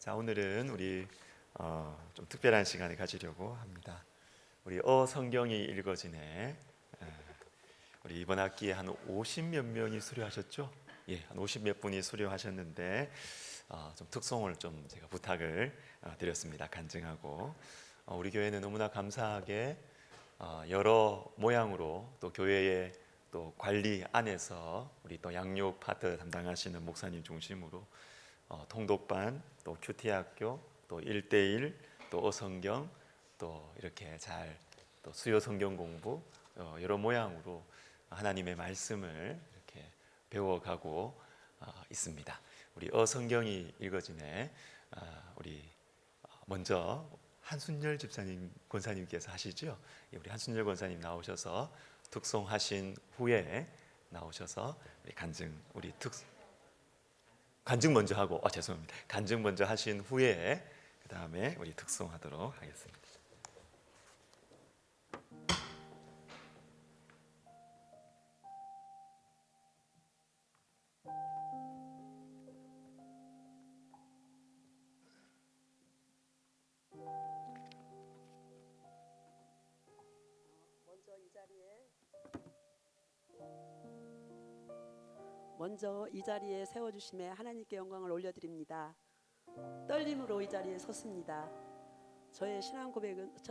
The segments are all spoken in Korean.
자, 오늘은 우리 좀 특별한 시간을 가지려고 합니다. 우리 성경이 읽어지네. 우리 이번 학기에 한 50몇 명이 수료하셨죠? 예, 한 50몇 분이 수료하셨는데 좀 특송을 좀 제가 부탁을 드렸습니다. 간증하고 우리 교회는 너무나 감사하게 여러 모양으로 또 교회의 또 관리 안에서 우리 또 양육 파트 담당하시는 목사님 중심으로 통독반, 또 큐티학교, 또 1대1, 또 어성경, 또 이렇게 잘 또 수요 성경 공부 여러 모양으로 하나님의 말씀을 이렇게 배워가고 있습니다. 우리 어성경이 읽어지네. 우리 먼저 한순열 집사님 권사님께서 하시죠. 우리 한순열 권사님 나오셔서 특송하신 후에 나오셔서 우리 간증 먼저 하고 죄송합니다. 간증 먼저 하신 후에 그 다음에 우리 특송하도록 하겠습니다. 먼저 이 자리에 세워주심에 하나님께 영광을 올려드립니다. 떨림으로 이 자리에 섰습니다. 저의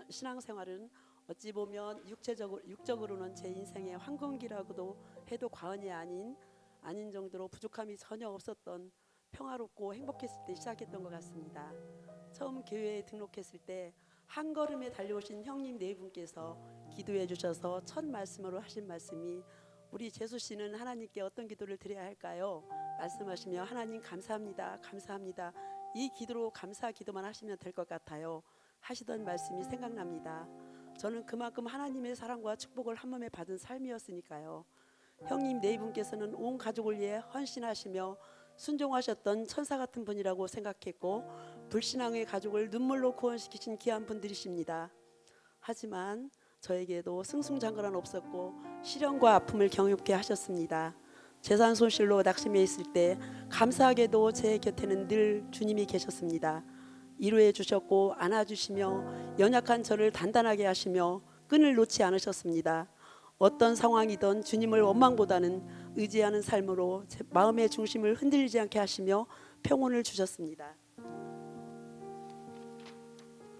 신앙생활은 어찌 보면 육적으로는 제 인생의 황금기라고도 해도 과언이 아닌 정도로 부족함이 전혀 없었던 평화롭고 행복했을 때 시작했던 것 같습니다. 처음 교회에 등록했을 때 한 걸음에 달려오신 형님 네 분께서 기도해 주셔서 첫 말씀으로 하신 말씀이 우리 재수 씨는 하나님께 어떤 기도를 드려야 할까요? 말씀하시며 하나님 감사합니다. 감사합니다. 이 기도로 감사 기도만 하시면 될 것 같아요. 하시던 말씀이 생각납니다. 저는 그만큼 하나님의 사랑과 축복을 한 몸에 받은 삶이었으니까요. 형님 네 분께서는 온 가족을 위해 헌신하시며 순종하셨던 천사 같은 분이라고 생각했고 불신앙의 가족을 눈물로 구원시키신 귀한 분들이십니다. 하지만 저에게도 승승장구는 없었고 시련과 아픔을 경험케 하셨습니다. 재산 손실로 낙심해 있을 때 감사하게도 제 곁에는 늘 주님이 계셨습니다. 위로해 주셨고 안아주시며 연약한 저를 단단하게 하시며 끈을 놓지 않으셨습니다. 어떤 상황이든 주님을 원망보다는 의지하는 삶으로 제 마음의 중심을 흔들리지 않게 하시며 평온을 주셨습니다.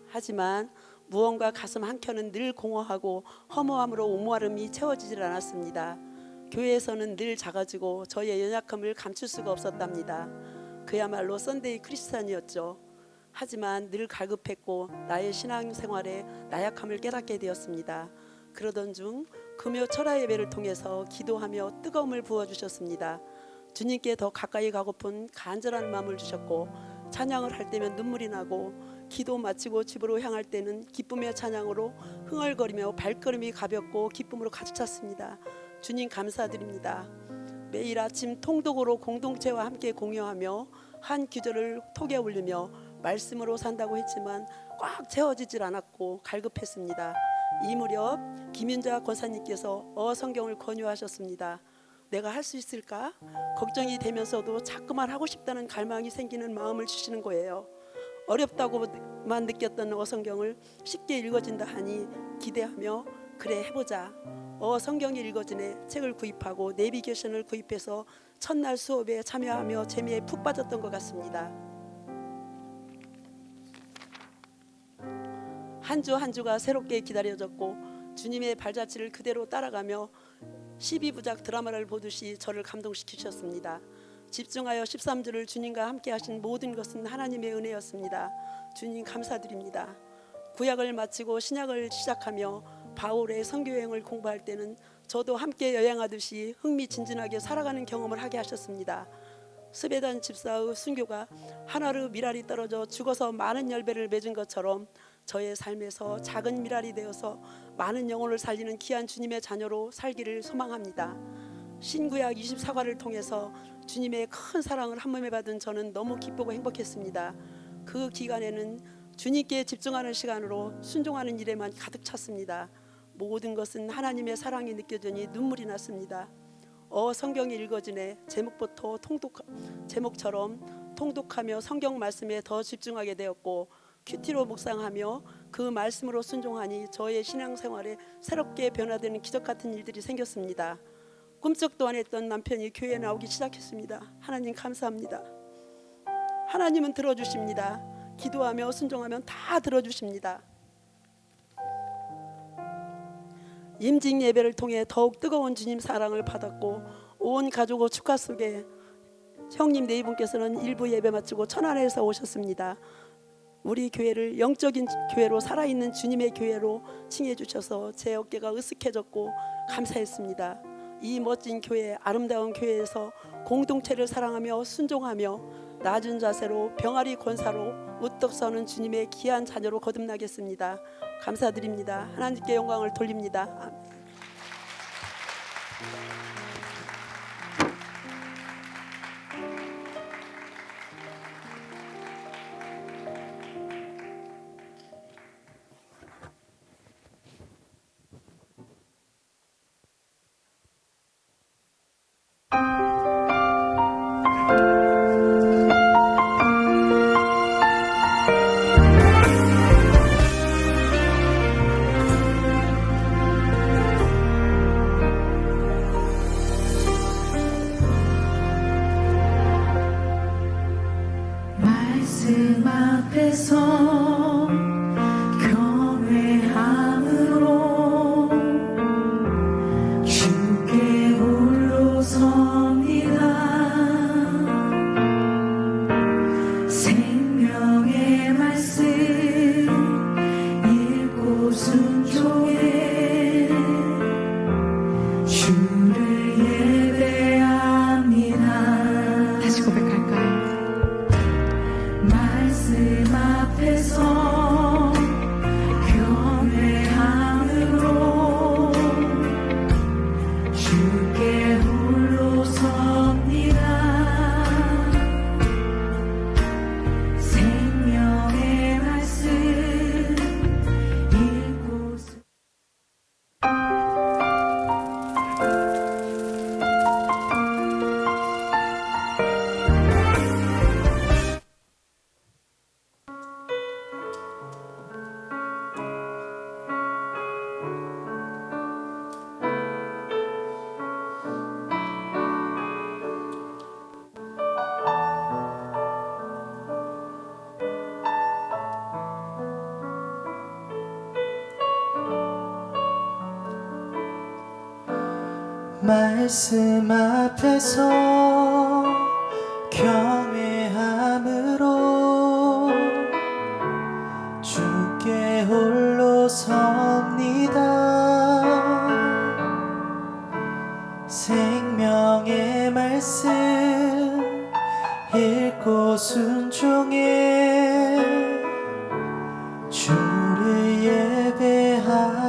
하지만 무언가 가슴 한켠은 늘 공허하고 허무함으로 오므아름이 채워지질 않았습니다. 교회에서는 늘 작아지고 저의 연약함을 감출 수가 없었답니다. 그야말로 썬데이 크리스찬이었죠. 하지만 늘 갈급했고 나의 신앙생활에 나약함을 깨닫게 되었습니다. 그러던 중 금요 철야 예배를 통해서 기도하며 뜨거움을 부어주셨습니다. 주님께 더 가까이 가고픈 간절한 마음을 주셨고 찬양을 할 때면 눈물이 나고 기도 마치고 집으로 향할 때는 기쁨의 찬양으로 흥얼거리며 발걸음이 가볍고 기쁨으로 가득 찼습니다. 주님 감사드립니다. 매일 아침 통독으로 공동체와 함께 공유하며 한 구절을 톡에 올리며 말씀으로 산다고 했지만 꽉 채워지질 않았고 갈급했습니다. 이 무렵 김윤자 권사님께서 성경을 권유하셨습니다. 내가 할 수 있을까? 걱정이 되면서도 자꾸만 하고 싶다는 갈망이 생기는 마음을 주시는 거예요. 어렵다고만 느꼈던 성경을 쉽게 읽어진다 하니 기대하며 그래 해보자. 성경이 읽어지네 책을 구입하고 내비게이션을 구입해서 첫날 수업에 참여하며 재미에 푹 빠졌던 것 같습니다. 한 주 한 주가 새롭게 기다려졌고 주님의 발자취를 그대로 따라가며 12부작 드라마를 보듯이 저를 감동시키셨습니다. 집중하여 13주를 주님과 함께 하신 모든 것은 하나님의 은혜였습니다. 주님 감사드립니다. 구약을 마치고 신약을 시작하며 바울의 선교여행을 공부할 때는 저도 함께 여행하듯이 흥미진진하게 살아가는 경험을 하게 하셨습니다. 스베단 집사의 순교가 하나로 미랄이 떨어져 죽어서 많은 열매를 맺은 것처럼 저의 삶에서 작은 미랄이 되어서 많은 영혼을 살리는 귀한 주님의 자녀로 살기를 소망합니다. 신구약 24과를 통해서 주님의 큰 사랑을 한 몸에 받은 저는 너무 기쁘고 행복했습니다. 그 기간에는 주님께 집중하는 시간으로 순종하는 일에만 가득 찼습니다. 모든 것은 하나님의 사랑이 느껴지니 눈물이 났습니다. 성경이 읽어지네 제목처럼 통독하며 성경 말씀에 더 집중하게 되었고 큐티로 묵상하며 그 말씀으로 순종하니 저의 신앙생활에 새롭게 변화되는 기적 같은 일들이 생겼습니다. 꿈쩍도 안 했던 남편이 교회에 나오기 시작했습니다. 하나님 감사합니다. 하나님은 들어주십니다. 기도하며 순종하면 다 들어주십니다. 임직 예배를 통해 더욱 뜨거운 주님 사랑을 받았고 온 가족의 축하 속에 형님 네 분께서는 일부 예배 마치고 천안에서 오셨습니다. 우리 교회를 영적인 교회로 살아있는 주님의 교회로 칭해 주셔서 제 어깨가 으쓱해졌고 감사했습니다. 이 멋진 교회, 아름다운 교회에서 공동체를 사랑하며 순종하며 낮은 자세로 병아리 권사로 우뚝 서는 주님의 귀한 자녀로 거듭나겠습니다. 감사드립니다. 하나님께 영광을 돌립니다. 아멘. 말씀 앞에서 경외함으로 주께 홀로 섭니다. 생명의 말씀 읽고 순종해 주를 예배합니다. 다시 고백할까요? 말씀 앞에서 경외함으로 주께 홀로 섭니다. 생명의 말씀 읽고 말씀 앞에서 경외함으로 주께 홀로 섭니다. 생명의 말씀 읽고 순종해 주를 예배합니다.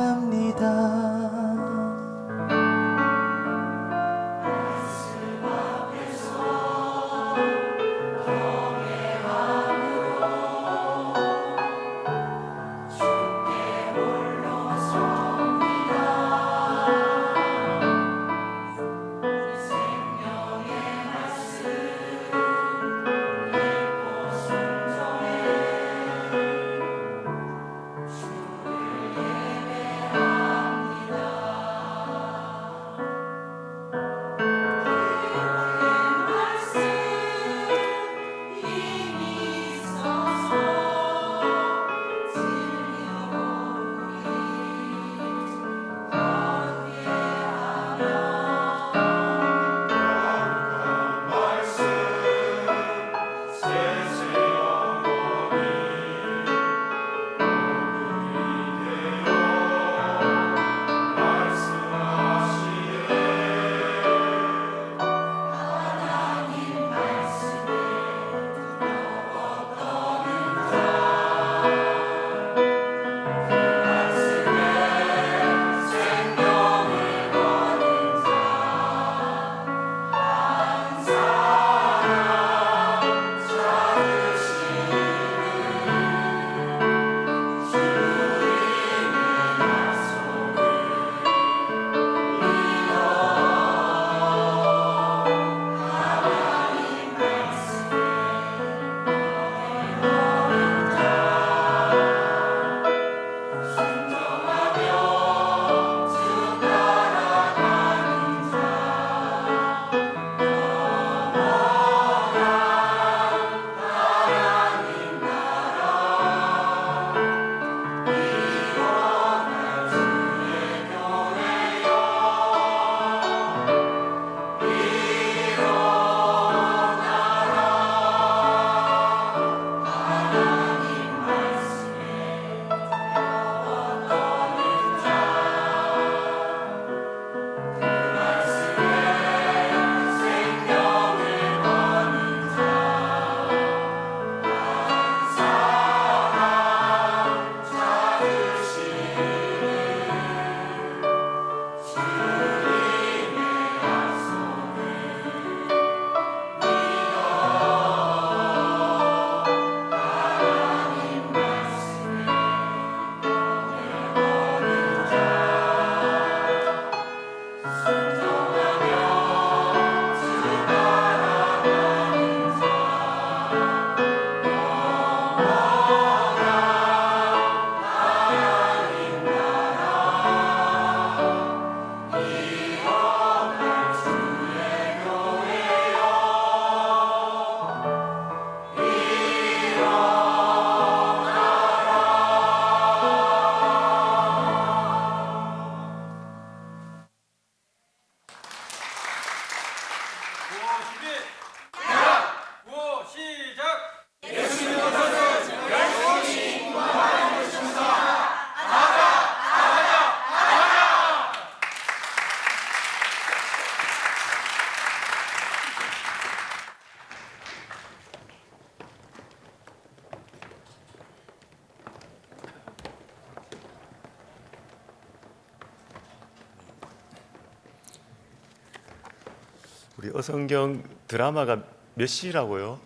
우리 어성경 드라마가 몇 시라고요?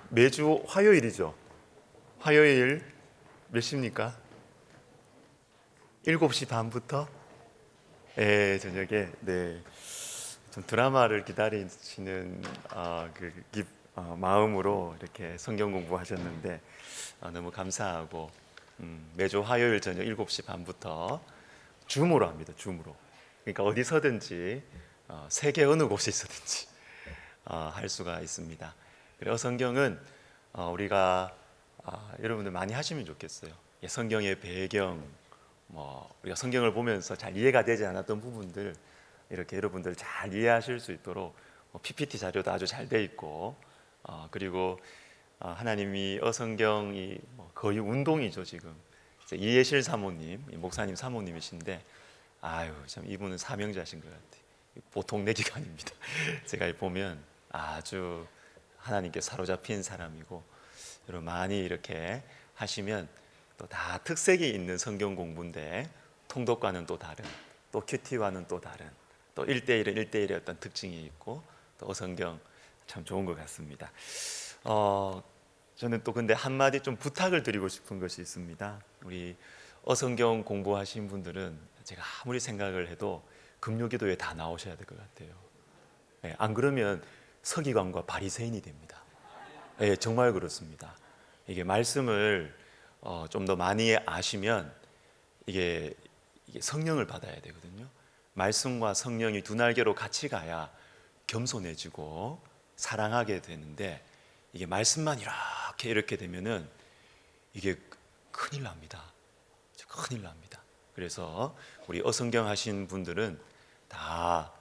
매주 화요일이죠. 화요일 몇 시입니까? 7시 반부터? 예, 저녁에. 네. 좀 드라마를 기다리시는 마음으로 이렇게 성경 공부하셨는데 너무 감사하고 매주 화요일 저녁 7시 반부터 줌으로 합니다. 줌으로. 그러니까 어디서든지 세계 어느 곳에 있어든지 할 수가 있습니다. 그래서 성경은 우리가 여러분들 많이 하시면 좋겠어요. 성경의 배경, 우리가 성경을 보면서 잘 이해가 되지 않았던 부분들 이렇게 여러분들 잘 이해하실 수 있도록 PPT 자료도 아주 잘 돼 있고 그리고 하나님이 어성경이 거의 운동이죠. 지금 이예실 사모님, 목사님 사모님이신데 아유 참 이분은 사명자신 것 같아요. 보통 내기가 아닙니다. 제가 보면 아주 하나님께 사로잡힌 사람이고 여러분 많이 이렇게 하시면 또 다 특색이 있는 성경 공부인데 통독과는 또 다른, 또 큐티와는 또 다른, 또 1대1은 1대1의 어떤 특징이 있고 또 어성경 참 좋은 것 같습니다. 저는 또 근데 한마디 좀 부탁을 드리고 싶은 것이 있습니다. 우리 어성경 공부하신 분들은 제가 아무리 생각을 해도 금요기도에 다 나오셔야 될 것 같아요. 안 그러면 서기관과 바리새인이 됩니다. 정말 그렇습니다. 이게 말씀을 좀 더 많이 아시면 이게 성령을 받아야 되거든요. 말씀과 성령이 두 날개로 같이 가야 겸손해지고 사랑하게 되는데 이게 말씀만 이렇게 되면은 이게 큰일 납니다. 큰일 납니다. 그래서 우리 어성경 하신 분들은 다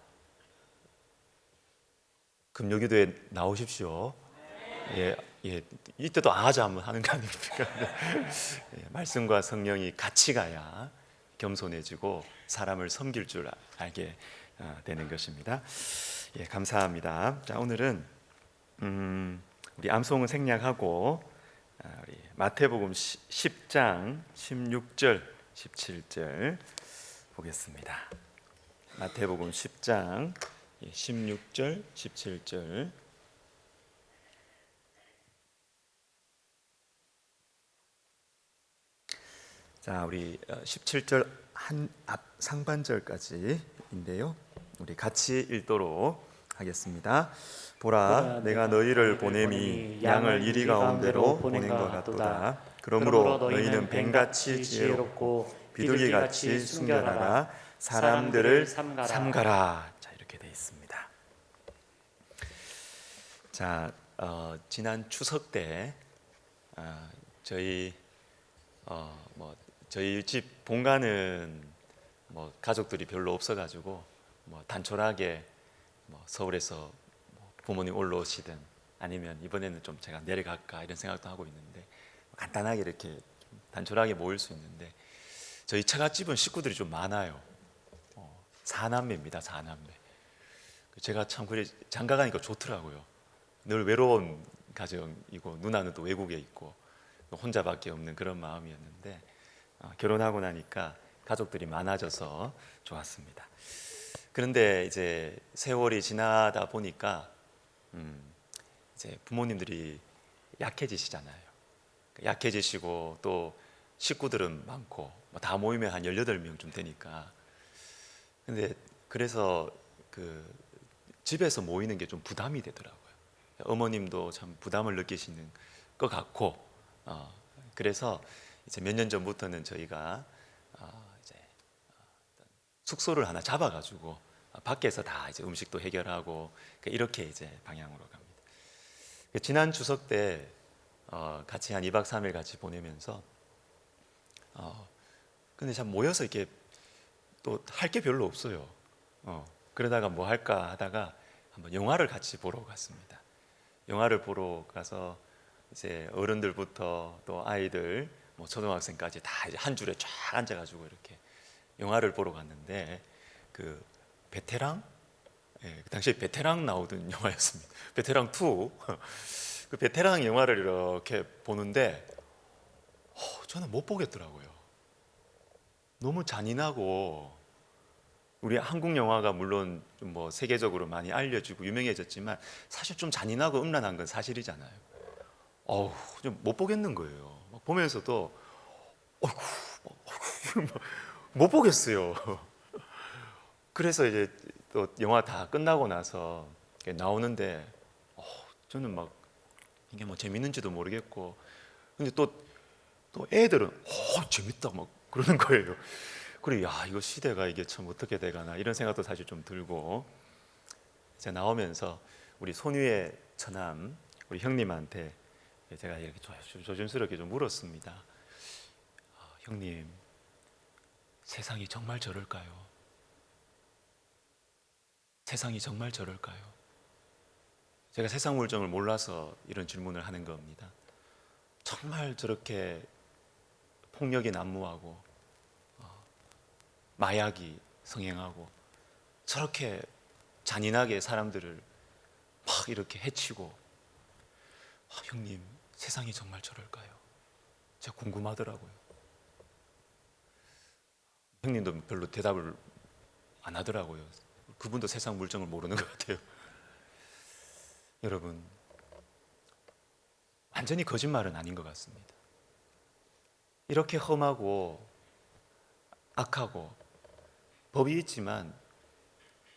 금요기도에 나오십시오. 예, 이때도 아자 한번 하는 거 아닙니까? 말씀과 성령이 같이 가야 겸손해지고 사람을 섬길 줄 알게 되는 것입니다. 감사합니다. 자, 오늘은 우리 암송은 생략하고 우리 마태복음 10장 16절 17절 보겠습니다. 마태복음 10장 16절 17절 자, 우리 17절 앞 상반절까지인데요. 우리 같이 읽도록 하겠습니다. 보라, 내가 너희를 보냄이 양을 이리 가운데로 보낸 것 같도다. 그러므로 너희는 뱀같이 지혜롭고 비둘기같이 순결하라. 사람들을 삼가라. 자, 이렇게 되어 있습니다. 자, 지난 추석 때 저희 집 본가는 가족들이 별로 없어가지고 단촐하게 서울에서 부모님 올라오시든 아니면 이번에는 좀 제가 내려갈까 이런 생각도 하고 있는데 간단하게 이렇게 단촐하게 모일 수 있는데 저희 처갓집은 식구들이 좀 많아요. 4남매입니다. 4남매. 제가 참 그래 장가 가니까 좋더라고요. 늘 외로운 가정이고 누나는 또 외국에 있고 혼자밖에 없는 그런 마음이었는데 결혼하고 나니까 가족들이 많아져서 좋았습니다. 그런데 이제 세월이 지나다 보니까 이제 부모님들이 약해지시잖아요. 약해지시고 또 식구들은 많고 다 모이면 한 18명쯤 되니까 근데 그래서 그 집에서 모이는 게 좀 부담이 되더라고요. 어머님도 참 부담을 느끼시는 것 같고 그래서 이제 몇 년 전부터는 저희가 이제 숙소를 하나 잡아가지고 밖에서 다 이제 음식도 해결하고 이렇게 이제 방향으로 갑니다. 지난 추석 때 같이 한 2박 3일 같이 보내면서 근데 참 모여서 이렇게 또 할 게 별로 없어요. 그러다가 뭐 할까 하다가 한번 영화를 같이 보러 갔습니다. 영화를 보러 가서 이제 어른들부터 또 아이들 초등학생까지 다 이제 한 줄에 쫙 앉아가지고 이렇게 영화를 보러 갔는데 그 베테랑, 그 당시에 베테랑 나오던 영화였습니다. 베테랑 2. 그 베테랑 영화를 이렇게 보는데 저는 못 보겠더라고요. 너무 잔인하고 우리 한국 영화가 물론 좀 뭐 세계적으로 많이 알려지고 유명해졌지만 사실 좀 잔인하고 음란한 건 사실이잖아요. 좀 못 보겠는 거예요. 막 보면서도 못 보겠어요. 그래서 이제 또 영화 다 끝나고 나서 나오는데 저는 막 이게 뭐 재밌는지도 모르겠고, 근데 또 애들은 재밌다 막 그러는 거예요. 그래, 야, 이거 시대가 이게 참 어떻게 돼가나 이런 생각도 사실 좀 들고, 제가 나오면서 우리 손위의 처남 우리 형님한테 제가 이렇게 조심스럽게 좀 물었습니다. 형님, 세상이 정말 저럴까요? 세상이 정말 저럴까요? 제가 세상 물정을 몰라서 이런 질문을 하는 겁니다. 정말 저렇게 폭력이 난무하고 마약이 성행하고 저렇게 잔인하게 사람들을 막 이렇게 해치고, 형님, 세상이 정말 저럴까요? 제가 궁금하더라고요. 형님도 별로 대답을 안 하더라고요. 그분도 세상 물정을 모르는 것 같아요. 여러분, 완전히 거짓말은 아닌 것 같습니다. 이렇게 험하고 악하고 법이 있지만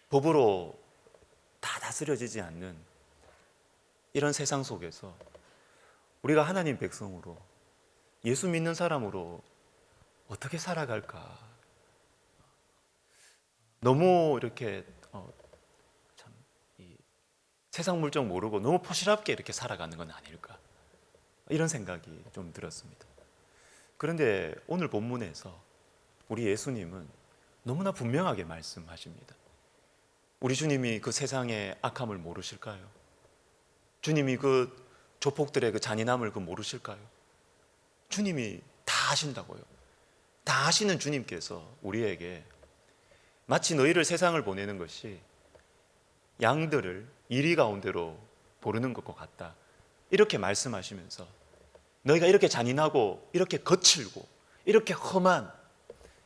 법으로 다 다스려지지 않는 이런 세상 속에서 우리가 하나님 백성으로 예수 믿는 사람으로 어떻게 살아갈까? 너무 이렇게 참 이 세상 물정 모르고 너무 포실하게 이렇게 살아가는 건 아닐까? 이런 생각이 좀 들었습니다. 그런데 오늘 본문에서 우리 예수님은 너무나 분명하게 말씀하십니다. 우리 주님이 그 세상의 악함을 모르실까요? 주님이 그 조폭들의 그 잔인함을 모르실까요? 주님이 다 아신다고요. 다 아시는 주님께서 우리에게 마치 너희를 세상을 보내는 것이 양들을 이리 가운데로 보르는 것과 같다, 이렇게 말씀하시면서 너희가 이렇게 잔인하고 이렇게 거칠고 이렇게 험한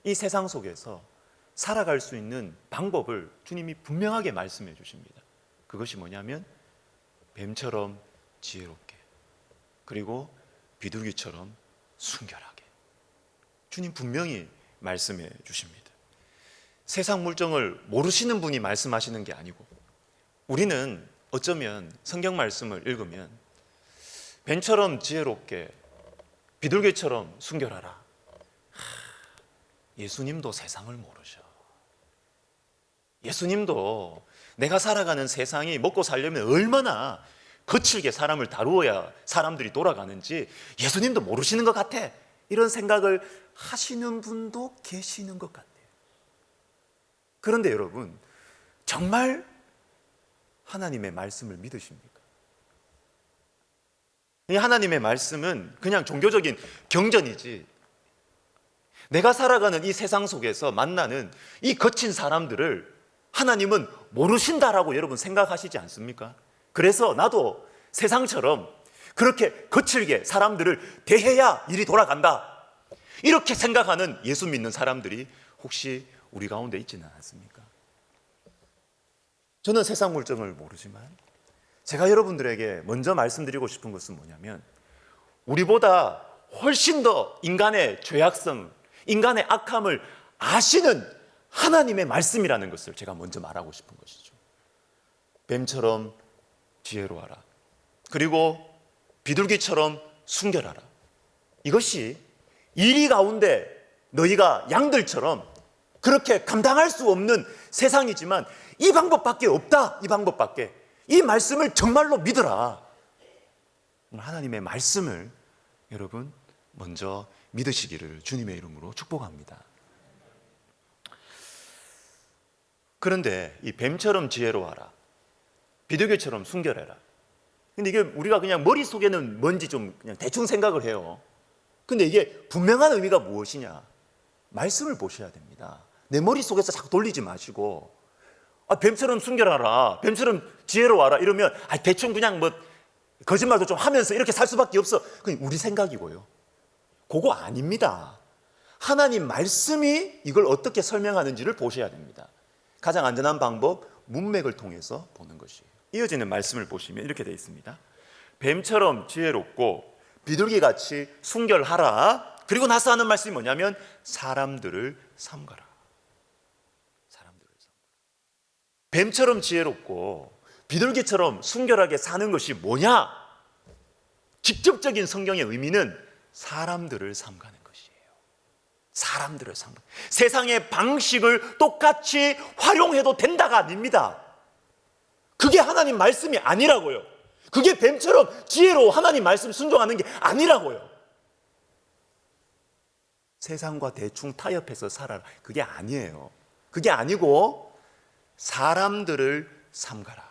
이 세상 속에서 살아갈 수 있는 방법을 주님이 분명하게 말씀해 주십니다. 그것이 뭐냐면 뱀처럼 지혜롭게, 그리고 비둘기처럼 순결하게. 주님 분명히 말씀해 주십니다. 세상 물정을 모르시는 분이 말씀하시는 게 아니고, 우리는 어쩌면 성경 말씀을 읽으면 뱀처럼 지혜롭게, 비둘기처럼 순결하라. 예수님도 세상을 모르셔. 예수님도 내가 살아가는 세상이 먹고 살려면 얼마나 거칠게 사람을 다루어야 사람들이 돌아가는지 예수님도 모르시는 것 같아, 이런 생각을 하시는 분도 계시는 것 같아요. 그런데 여러분, 정말 하나님의 말씀을 믿으십니까? 이 하나님의 말씀은 그냥 종교적인 경전이지, 내가 살아가는 이 세상 속에서 만나는 이 거친 사람들을 하나님은 모르신다라고 여러분 생각하시지 않습니까? 그래서 나도 세상처럼 그렇게 거칠게 사람들을 대해야 일이 돌아간다, 이렇게 생각하는 예수 믿는 사람들이 혹시 우리 가운데 있지는 않습니까? 저는 세상 물정을 모르지만 제가 여러분들에게 먼저 말씀드리고 싶은 것은 뭐냐면, 우리보다 훨씬 더 인간의 죄악성, 인간의 악함을 아시는 하나님의 말씀이라는 것을 제가 먼저 말하고 싶은 것이죠. 뱀처럼 지혜로워라, 그리고 비둘기처럼 순결하라. 이것이 이리 가운데 너희가 양들처럼 그렇게 감당할 수 없는 세상이지만 이 방법밖에 없다, 이 방법밖에. 이 말씀을 정말로 믿어라. 하나님의 말씀을 여러분 먼저 믿으시기를 주님의 이름으로 축복합니다. 그런데 이 뱀처럼 지혜로워라, 비둘기처럼 순결해라. 근데 이게 우리가 그냥 머릿속에는 뭔지 좀 그냥 대충 생각을 해요. 근데 이게 분명한 의미가 무엇이냐? 말씀을 보셔야 됩니다. 내 머릿속에서 자꾸 돌리지 마시고, 뱀처럼 순결하라, 뱀처럼 지혜로워라 이러면 대충 그냥 뭐 거짓말도 좀 하면서 이렇게 살 수밖에 없어. 그건 우리 생각이고요. 그거 아닙니다. 하나님 말씀이 이걸 어떻게 설명하는지를 보셔야 됩니다. 가장 안전한 방법, 문맥을 통해서 보는 것이에요. 이어지는 말씀을 보시면 이렇게 되어 있습니다. 뱀처럼 지혜롭고 비둘기같이 순결하라. 그리고 나서 하는 말씀이 뭐냐면 사람들을 삼가라. 사람들을 삼가라. 뱀처럼 지혜롭고 비둘기처럼 순결하게 사는 것이 뭐냐? 직접적인 성경의 의미는 사람들을 삼가는 것이에요. 사람들을 삼가. 세상의 방식을 똑같이 활용해도 된다가 아닙니다. 그게 하나님 말씀이 아니라고요. 그게 뱀처럼 지혜로워 하나님 말씀 순종하는 게 아니라고요. 세상과 대충 타협해서 살아라. 그게 아니에요. 그게 아니고 사람들을 삼가라.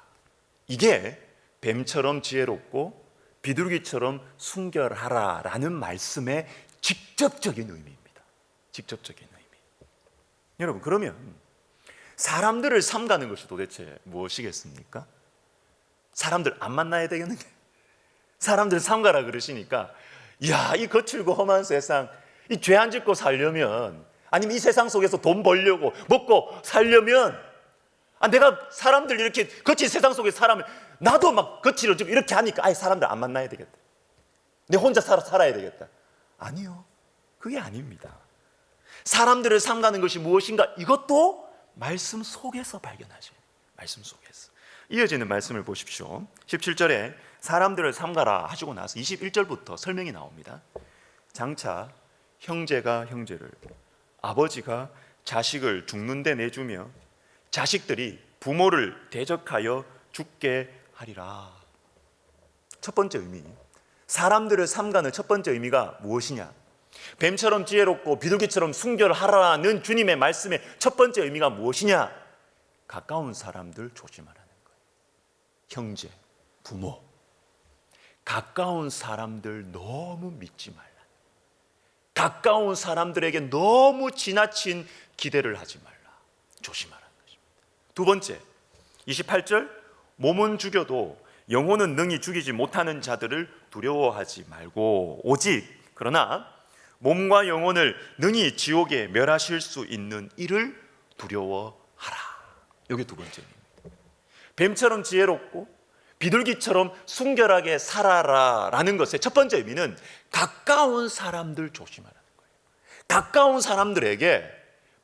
이게 뱀처럼 지혜롭고 비둘기처럼 순결하라라는 말씀의 직접적인 의미입니다. 직접적인 의미. 여러분, 그러면 사람들을 삼가는 것이 도대체 무엇이겠습니까? 사람들 안 만나야 되겠는데 사람들 삼가라 그러시니까 이야, 이 거칠고 험한 세상, 이 죄 안 짓고 살려면, 아니면 이 세상 속에서 돈 벌려고 먹고 살려면, 내가 사람들 이렇게 거친 세상 속에 살면 나도 막 거칠어지고 이렇게 하니까 아예 사람들 안 만나야 되겠다. 내 혼자 살아야 되겠다. 아니요, 그게 아닙니다. 사람들을 삼가는 것이 무엇인가, 이것도 말씀 속에서 발견하셔야 돼요. 말씀 속에서. 이어지는 말씀을 보십시오. 17절에 사람들을 삼가라 하시고 나서 21절부터 설명이 나옵니다. 장차 형제가 형제를, 아버지가 자식을 죽는 데 내주며 자식들이 부모를 대적하여 죽게 하리라. 첫 번째 의미, 사람들을 삼가는 첫 번째 의미가 무엇이냐? 뱀처럼 지혜롭고 비둘기처럼 순결하라는 주님의 말씀의 첫 번째 의미가 무엇이냐? 가까운 사람들 조심하라는 거예요. 형제, 부모, 가까운 사람들 너무 믿지 말라. 가까운 사람들에게 너무 지나친 기대를 하지 말라. 조심하라는 것입니다. 두 번째, 28절, 몸은 죽여도 영혼은 능히 죽이지 못하는 자들을 두려워하지 말고 오직 그러나 몸과 영혼을 능히 지옥에 멸하실 수 있는 이를 두려워하라. 이게 두 번째입니다. 뱀처럼 지혜롭고 비둘기처럼 순결하게 살아라라는 것의 첫 번째 의미는 가까운 사람들 조심하라는 거예요. 가까운 사람들에게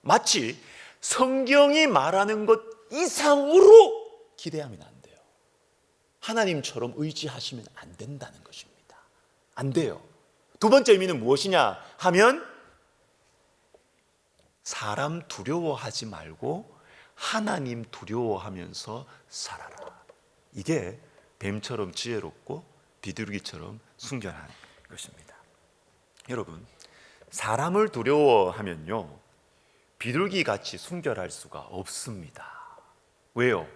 마치 성경이 말하는 것 이상으로 기대하면 안 돼요. 하나님처럼 의지하시면 안 된다는 것입니다. 안 돼요. 두 번째 의미는 무엇이냐 하면 사람 두려워하지 말고 하나님 두려워하면서 살아라. 이게 뱀처럼 지혜롭고 비둘기처럼 순결한 것입니다. 여러분, 사람을 두려워하면요, 비둘기같이 순결할 수가 없습니다. 왜요?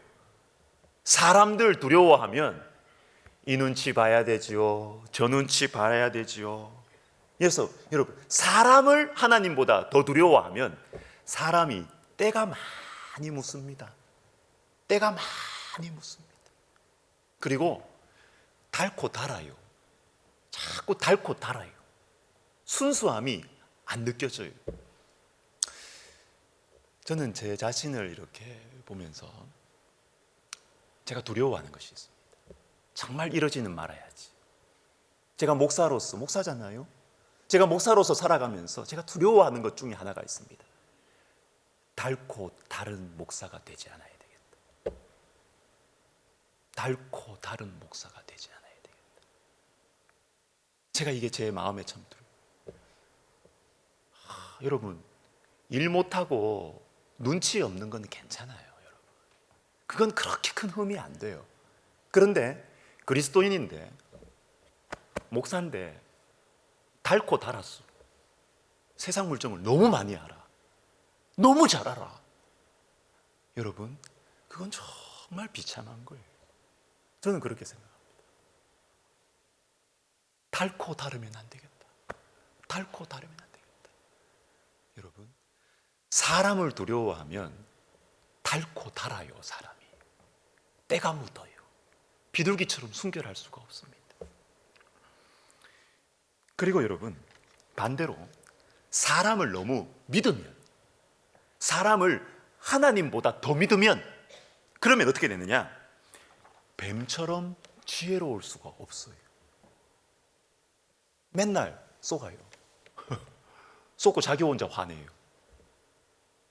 사람들 두려워하면 이 눈치 봐야 되지요, 저 눈치 봐야 되지요. 그래서 여러분, 사람을 하나님보다 더 두려워하면 사람이 때가 많이 묻습니다. 때가 많이 묻습니다. 그리고 닳고 달아요. 자꾸 닳고 달아요. 순수함이 안 느껴져요. 저는 제 자신을 이렇게 보면서 제가 두려워하는 것이 있습니다. 정말 이러지는 말아야지. 제가 목사잖아요. 제가 목사로서 살아가면서 제가 두려워하는 것 중에 하나가 있습니다. 닳고 다른 목사가 되지 않아야 되겠다. 닳고 다른 목사가 되지 않아야 되겠다. 제가 이게 제 마음에 참 들어요. 여러분, 일 못하고 눈치 없는 건 괜찮아요. 여러분, 그건 그렇게 큰 흠이 안 돼요. 그런데 그리스도인인데 목사인데 닳고 달았어. 세상 물정을 너무 많이 알아. 너무 잘 알아. 여러분, 그건 정말 비참한 거예요. 저는 그렇게 생각합니다. 닳고 다르면 안 되겠다. 닳고 다르면 안 되겠다. 여러분, 사람을 두려워하면 닳고 달아요. 사람이 때가 묻어요. 비둘기처럼 순결할 수가 없습니다. 그리고 여러분, 반대로 사람을 너무 믿으면, 사람을 하나님보다 더 믿으면 그러면 어떻게 되느냐? 뱀처럼 지혜로울 수가 없어요. 맨날 쏘가요. 쏘고 자기 혼자 화내요.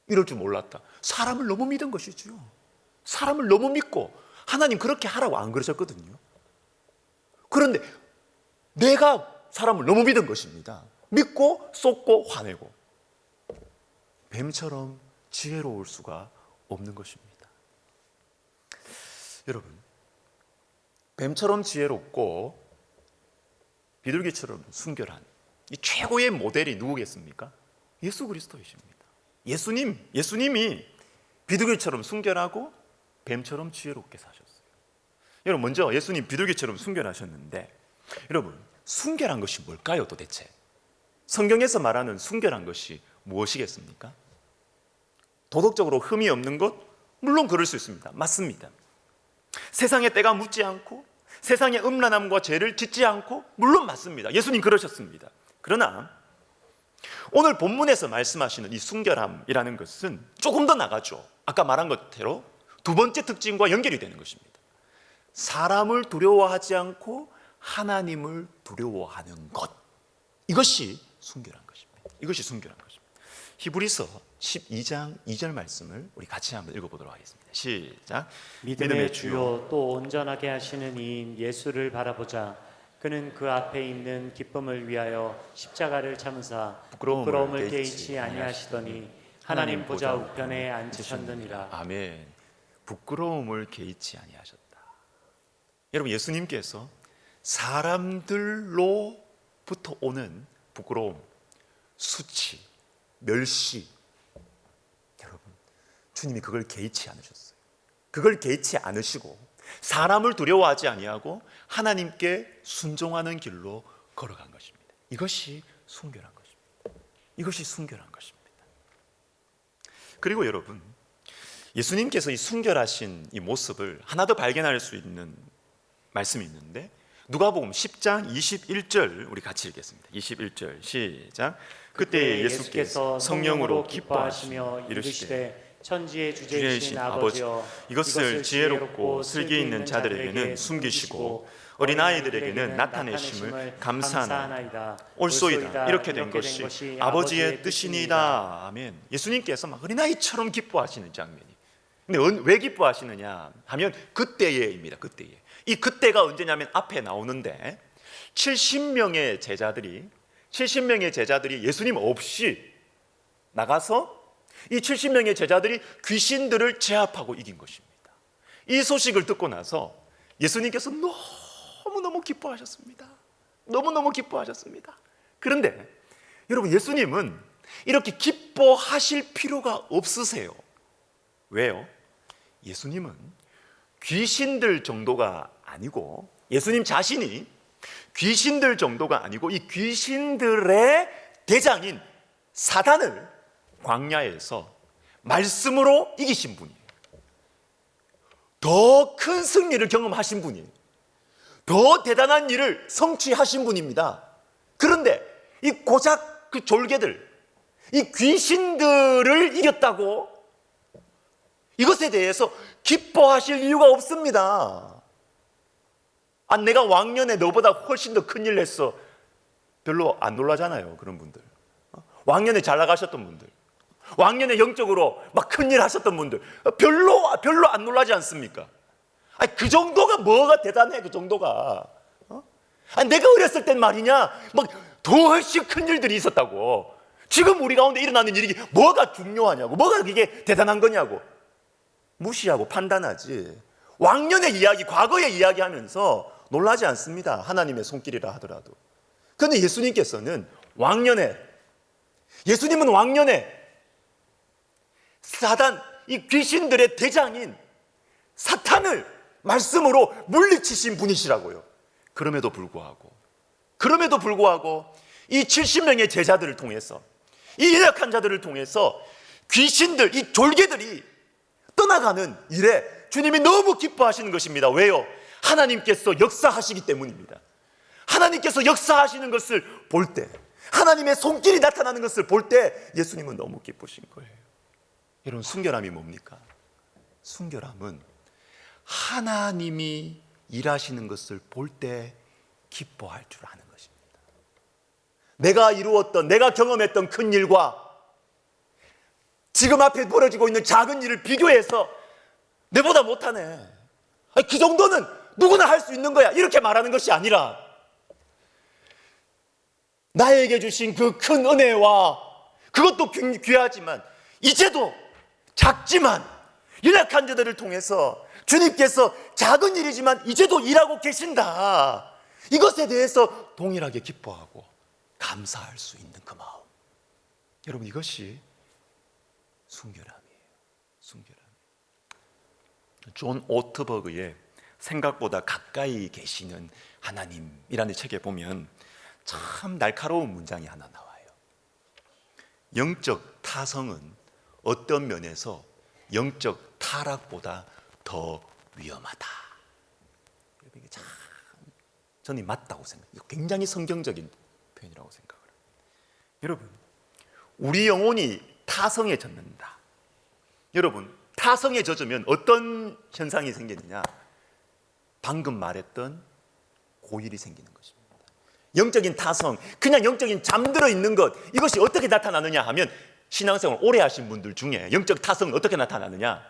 이럴 줄 몰랐다. 사람을 너무 믿은 것이죠. 사람을 너무 믿고 하나님 그렇게 하라고 안 그러셨거든요. 그런데 내가 사람을 너무 믿은 것입니다. 믿고 쏟고 화내고 뱀처럼 지혜로울 수가 없는 것입니다. 여러분, 뱀처럼 지혜롭고 비둘기처럼 순결한 이 최고의 모델이 누구겠습니까? 예수 그리스도이십니다. 예수님이 비둘기처럼 순결하고 뱀처럼 지혜롭게 사셨어요. 여러분, 먼저 예수님 비둘기처럼 순결하셨는데, 여러분, 순결한 것이 뭘까요 도대체? 성경에서 말하는 순결한 것이 무엇이겠습니까? 도덕적으로 흠이 없는 것? 물론 그럴 수 있습니다. 맞습니다. 세상에 때가 묻지 않고 세상의 음란함과 죄를 짓지 않고, 물론 맞습니다. 예수님 그러셨습니다. 그러나 오늘 본문에서 말씀하시는 이 순결함이라는 것은 조금 더 나가죠. 아까 말한 것대로 두 번째 특징과 연결이 되는 것입니다. 사람을 두려워하지 않고 하나님을 두려워하는 것, 이것이 순결한 것입니다. 이것이 순결한 것입니다. 히브리서 12장 2절 말씀을 우리 같이 한번 읽어보도록 하겠습니다. 시작. 믿음의 주요 또 온전하게 하시는 이인 예수를 바라보자. 그는 그 앞에 있는 기쁨을 위하여 십자가를 참으사 부끄러움을 개의치 아니하시더니 하나님 보좌 우편에 앉으셨느니라. 아멘. 부끄러움을 개의치 아니하셨다. 여러분, 예수님께서 사람들로부터 오는 부끄러움, 수치, 멸시, 여러분, 주님이 그걸 개의치 않으셨어요. 그걸 개의치 않으시고 사람을 두려워하지 아니하고 하나님께 순종하는 길로 걸어간 것입니다. 이것이 순결한 것입니다. 이것이 순결한 것입니다. 그리고 여러분, 예수님께서 이 순결하신 이 모습을 하나 더 발견할 수 있는 말씀이 있는데, 누가복음 10장 21절 우리 같이 읽겠습니다. 21절 시작. 그때 예수께서 성령으로 기뻐하시며 이르시되 천지의 주제이신 아버지여, 이것을 지혜롭고 슬기 있는 자들에게는 숨기시고 어린아이들에게는 나타내심을 감사하나이다. 옳소이다. 이렇게 된 것이 아버지의 뜻이니이다. 아멘. 예수님께서 막 어린아이처럼 기뻐하시는 장면이. 근데 왜 기뻐하시느냐 하면 그때에입니다. 그때에. 이 그때가 언제냐면 앞에 나오는데 70명의 제자들이 예수님 없이 나가서 이 70명의 제자들이 귀신들을 제압하고 이긴 것입니다. 이 소식을 듣고 나서 예수님께서 너무너무 기뻐하셨습니다. 너무너무 기뻐하셨습니다. 그런데 여러분, 예수님은 이렇게 기뻐하실 필요가 없으세요. 왜요? 예수님은 귀신들 정도가 아니고, 예수님 자신이 귀신들 정도가 아니고 이 귀신들의 대장인 사단을 광야에서 말씀으로 이기신 분이에요. 더 큰 승리를 경험하신 분이에요. 더 대단한 일을 성취하신 분입니다. 그런데 이 고작 그 졸개들, 이 귀신들을 이겼다고 이것에 대해서 기뻐하실 이유가 없습니다. 내가 왕년에 너보다 훨씬 더 큰일 했어. 별로 안 놀라잖아요, 그런 분들. 왕년에 잘 나가셨던 분들, 왕년에 영적으로 막 큰일 하셨던 분들 별로 안 놀라지 않습니까? 그 정도가 뭐가 대단해, 그 정도가. 내가 어렸을 땐 말이냐, 막 더 훨씬 큰 일들이 있었다고. 지금 우리 가운데 일어나는 일이 뭐가 중요하냐고, 뭐가 그게 대단한 거냐고 무시하고 판단하지. 왕년의 이야기, 과거의 이야기하면서 놀라지 않습니다. 하나님의 손길이라 하더라도. 그런데 예수님은 왕년에 사단, 이 귀신들의 대장인 사탄을 말씀으로 물리치신 분이시라고요. 그럼에도 불구하고 이 70명의 제자들을 통해서, 이 연약한 자들을 통해서 귀신들, 이 졸개들이 떠나가는 일에 주님이 너무 기뻐하시는 것입니다. 왜요? 하나님께서 역사하시기 때문입니다. 하나님께서 역사하시는 것을 볼 때, 하나님의 손길이 나타나는 것을 볼 때 예수님은 너무 기쁘신 거예요. 여러분, 순결함이 뭡니까? 순결함은 하나님이 일하시는 것을 볼 때 기뻐할 줄 아는 것입니다. 내가 이루었던, 내가 경험했던 큰 일과 지금 앞에 벌어지고 있는 작은 일을 비교해서 내보다 못하네, 그 정도는 누구나 할 수 있는 거야, 이렇게 말하는 것이 아니라 나에게 주신 그 큰 은혜와, 그것도 귀하지만 이제도 작지만 연약한 자들을 통해서 주님께서 작은 일이지만 이제도 일하고 계신다, 이것에 대해서 동일하게 기뻐하고 감사할 수 있는 그 마음, 여러분, 이것이 순결함이에요. 순결함. 존 오트버그의 생각보다 가까이 계시는 하나님이라는 책에 보면 참 날카로운 문장이 하나 나와요. 영적 타성은 어떤 면에서 영적 타락보다 더 위험하다. 이게 참 저는 맞다고 생각해요. 굉장히 성경적인 표현이라고 생각을 해요. 여러분, 우리 영혼이 타성에 젖는다. 여러분, 타성에 젖으면 어떤 현상이 생기느냐? 방금 말했던 고일이 생기는 것입니다. 영적인 타성, 그냥 영적인 잠들어 있는 것, 이것이 어떻게 나타나느냐 하면, 신앙생활 오래 하신 분들 중에 영적 타성은 어떻게 나타나느냐?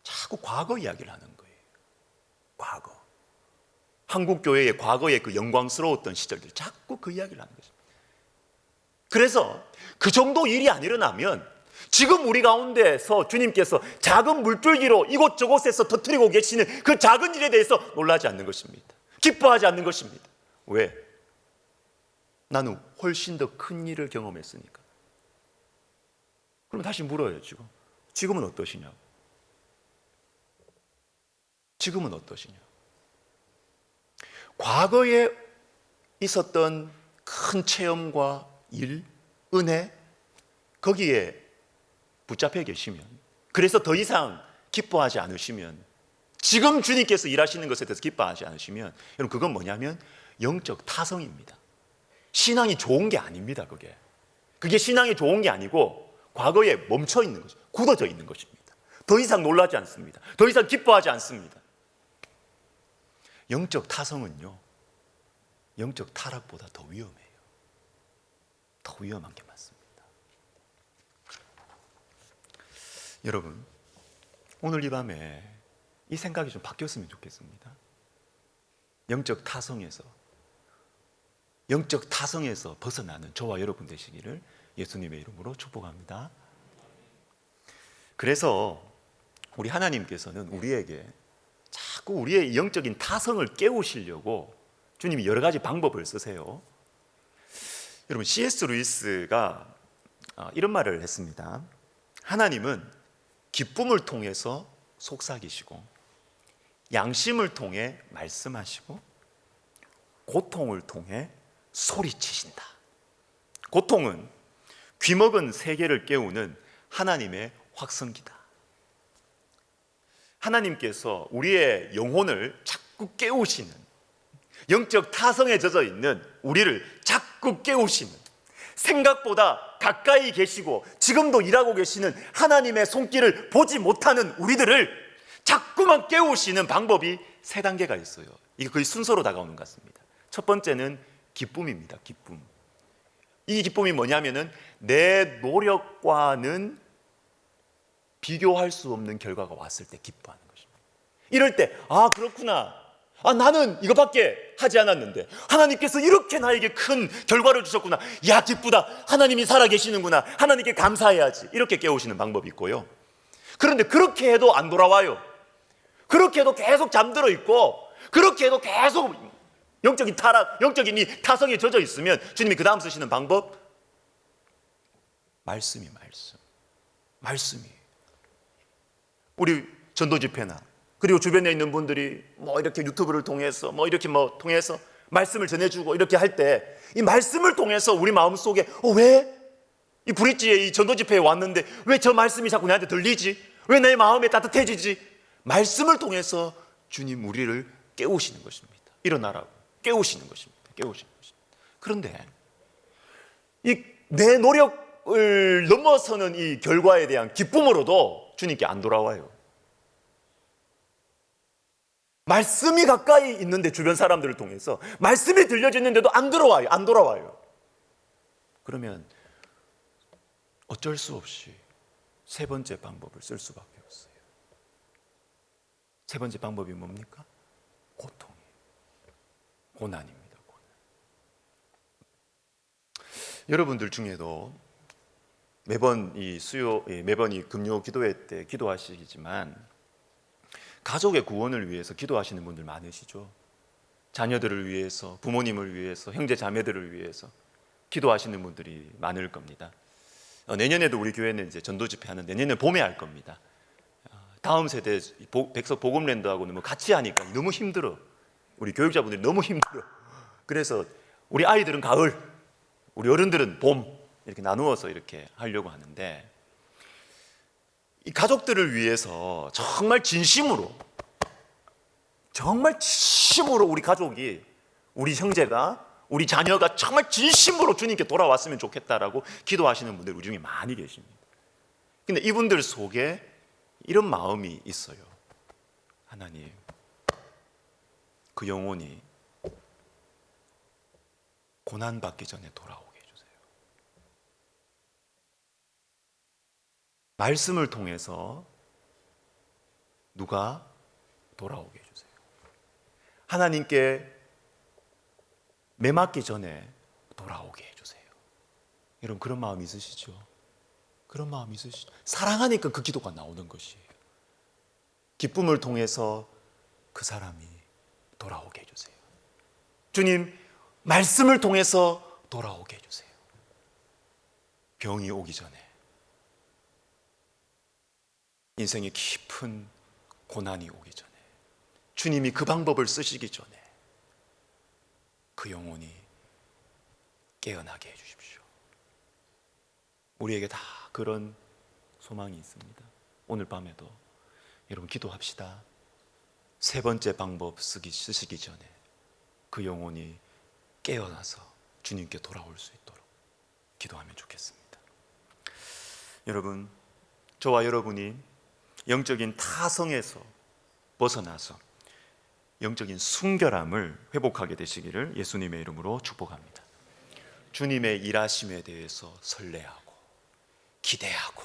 자꾸 과거 이야기를 하는 거예요. 과거. 한국 교회의 과거의 그 영광스러웠던 시절들, 자꾸 그 이야기를 하는 것입니다. 그래서 그 정도 일이 안 일어나면 지금 우리 가운데서 주님께서 작은 물줄기로 이곳저곳에서 터뜨리고 계시는 그 작은 일에 대해서 놀라지 않는 것입니다. 기뻐하지 않는 것입니다. 왜? 나는 훨씬 더 큰 일을 경험했으니까. 그럼 다시 물어요. 지금은 어떠시냐고. 지금은 어떠시냐. 과거에 있었던 큰 체험과 일, 은혜, 거기에 붙잡혀 계시면, 그래서 더 이상 기뻐하지 않으시면, 지금 주님께서 일하시는 것에 대해서 기뻐하지 않으시면, 여러분, 그건 뭐냐면 영적 타성입니다. 신앙이 좋은 게 아닙니다. 그게 신앙이 좋은 게 아니고 과거에 멈춰 있는 거죠. 굳어져 있는 것입니다. 더 이상 놀라지 않습니다. 더 이상 기뻐하지 않습니다. 영적 타성은요, 영적 타락보다 더 위험해요. 더 위험한 게 맞습니다. 여러분, 오늘 이 밤에 이 생각이 좀 바뀌었으면 좋겠습니다. 영적 타성에서 벗어나는 저와 여러분 되시기를 예수님의 이름으로 축복합니다. 그래서 우리 하나님께서는 우리에게 자꾸 우리의 영적인 타성을 깨우시려고 주님이 여러 가지 방법을 쓰세요. 여러분, C.S. 루이스가 이런 말을 했습니다. 하나님은 기쁨을 통해서 속삭이시고, 양심을 통해 말씀하시고, 고통을 통해 소리치신다. 고통은 귀먹은 세계를 깨우는 하나님의 확성기다. 하나님께서 우리의 영혼을 자꾸 깨우시는, 영적 타성에 젖어 있는 우리를 자꾸 깨우시는, 생각보다 가까이 계시고 지금도 일하고 계시는 하나님의 손길을 보지 못하는 우리들을 자꾸만 깨우시는 방법이 세 단계가 있어요. 이게 거의 순서로 다가오는 것 같습니다. 첫 번째는 기쁨입니다. 기쁨. 이 기쁨이 뭐냐면은 내 노력과는 비교할 수 없는 결과가 왔을 때 기뻐하는 것입니다. 이럴 때, 아, 그렇구나. 나는 이거밖에 하지 않았는데 하나님께서 이렇게 나에게 큰 결과를 주셨구나. 야, 기쁘다. 하나님이 살아계시는구나. 하나님께 감사해야지. 이렇게 깨우시는 방법이 있고요. 그런데 그렇게 해도 안 돌아와요. 그렇게 해도 계속 잠들어 있고, 그렇게 해도 계속 영적인 타락, 영적인 이 타성에 젖어 있으면 주님이 그 다음 쓰시는 방법, 말씀이 말씀이. 우리 전도 집회나 그리고 주변에 있는 분들이 이렇게 유튜브를 통해서 통해서 말씀을 전해주고 이렇게 할 때, 이 말씀을 통해서 우리 마음속에 왜 이 브릿지에 이 전도 집회에 왔는데 왜 저 말씀이 자꾸 나한테 들리지? 왜 내 마음에 따뜻해지지? 말씀을 통해서 주님 우리를 깨우시는 것입니다. 일어나라고 깨우시는 것입니다. 그런데 이 내 노력 만족을 넘어서는 이 결과에 대한 기쁨으로도 주님께 안 돌아와요. 말씀이 가까이 있는데 주변 사람들을 통해서 말씀이 들려지는데도 안 들어와요. 안 돌아와요. 그러면 어쩔 수 없이 세 번째 방법을 쓸 수밖에 없어요. 세 번째 방법이 뭡니까? 고통이에요. 고난입니다. 고난. 여러분들 중에도 매번 이 금요 기도회 때 기도하시지만 가족의 구원을 위해서 기도하시는 분들 많으시죠. 자녀들을 위해서, 부모님을 위해서, 형제 자매들을 위해서 기도하시는 분들이 많을 겁니다. 내년에도 우리 교회는 이제 전도 집회하는 내년에 봄에 할 겁니다. 다음 세대 백석 복음랜드하고는 뭐 같이 하니까 너무 힘들어. 우리 교육자분들이 너무 힘들어. 그래서 우리 아이들은 가을, 우리 어른들은 봄 이렇게 나누어서 이렇게 하려고 하는데, 이 가족들을 위해서 정말 진심으로 우리 가족이, 우리 형제가, 우리 자녀가 정말 진심으로 주님께 돌아왔으면 좋겠다라고 기도하시는 분들 우리 중에 많이 계십니다. 근데 이분들 속에 이런 마음이 있어요. 하나님, 그 영혼이 고난받기 전에 돌아오게 해주세요. 말씀을 통해서 누가 돌아오게 해주세요. 하나님께 매맞기 전에 돌아오게 해주세요. 여러분, 그런 마음 있으시죠? 그런 마음 있으시죠? 사랑하니까 그 기도가 나오는 것이에요. 기쁨을 통해서 그 사람이 돌아오게 해주세요. 주님, 말씀을 통해서 돌아오게 해주세요. 병이 오기 전에, 인생의 깊은 고난이 오기 전에, 주님이 그 방법을 쓰시기 전에 그 영혼이 깨어나게 해주십시오. 우리에게 다 그런 소망이 있습니다. 오늘 밤에도 여러분 기도합시다. 세 번째 방법 쓰시기 전에 그 영혼이 깨어나서 주님께 돌아올 수 있도록 기도하면 좋겠습니다. 여러분, 저와 여러분이 영적인 타성에서 벗어나서 영적인 순결함을 회복하게 되시기를 예수님의 이름으로 축복합니다. 주님의 일하심에 대해서 설레하고 기대하고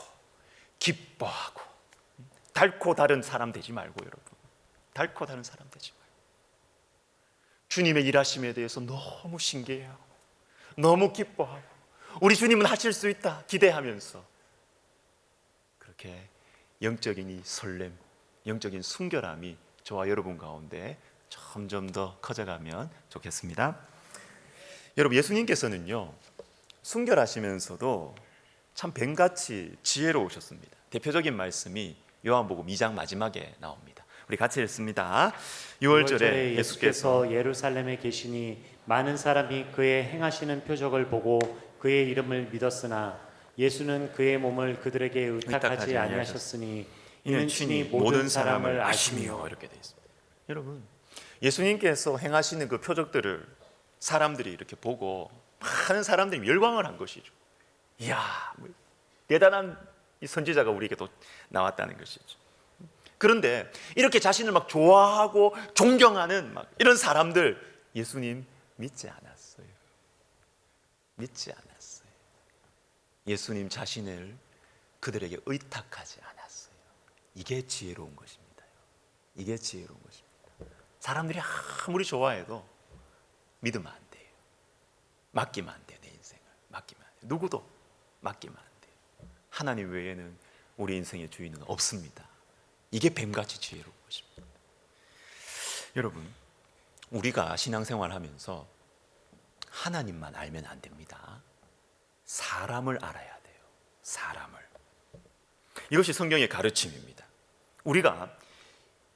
기뻐하고 닳고 다른 사람 되지 말고, 여러분, 닳고 다른 사람 되지 말고 주님의 일하심에 대해서 너무 신기해하고 너무 기뻐하고 우리 주님은 하실 수 있다 기대하면서 그렇게 영적인 이 설렘, 영적인 순결함이 저와 여러분 가운데 점점 더 커져가면 좋겠습니다. 여러분, 예수님께서는요 순결하시면서도 참 뱀같이 지혜로우셨습니다. 대표적인 말씀이 요한복음 2장 마지막에 나옵니다. 우리 같이 읽습니다. 6월절에 예수께서 예루살렘에 계시니 많은 사람이 그의 행하시는 표적을 보고 그의 이름을 믿었으나 예수는 그의 몸을 그들에게 의탁하지 아니하셨으니 이는 친히 모든 사람을 아시며. 이렇게 되어 있습니다. 여러분, 예수님께서 행하시는 그 표적들을 사람들이 이렇게 보고 많은 사람들이 열광을 한 것이죠. 이야, 대단한 이 선지자가 우리에게 또 나왔다는 것이죠. 그런데 이렇게 자신을 막 좋아하고 존경하는 막 이런 사람들, 예수님 믿지 않았어요. 믿지 않았어요. 예수님 자신을 그들에게 의탁하지 않았어요. 이게 지혜로운 것입니다. 이게 지혜로운 것입니다. 사람들이 아무리 좋아해도 믿으면 안 돼요. 맡기면 안 돼요. 내 인생을 맡기면 안 돼요. 누구도 맡기면 안 돼요. 하나님 외에는 우리 인생의 주인은 없습니다. 이게 뱀같이 지혜로운 것입니다. 여러분, 우리가 신앙생활 하면서 하나님만 알면 안 됩니다. 사람을 알아야 돼요. 사람을. 이것이 성경의 가르침입니다. 우리가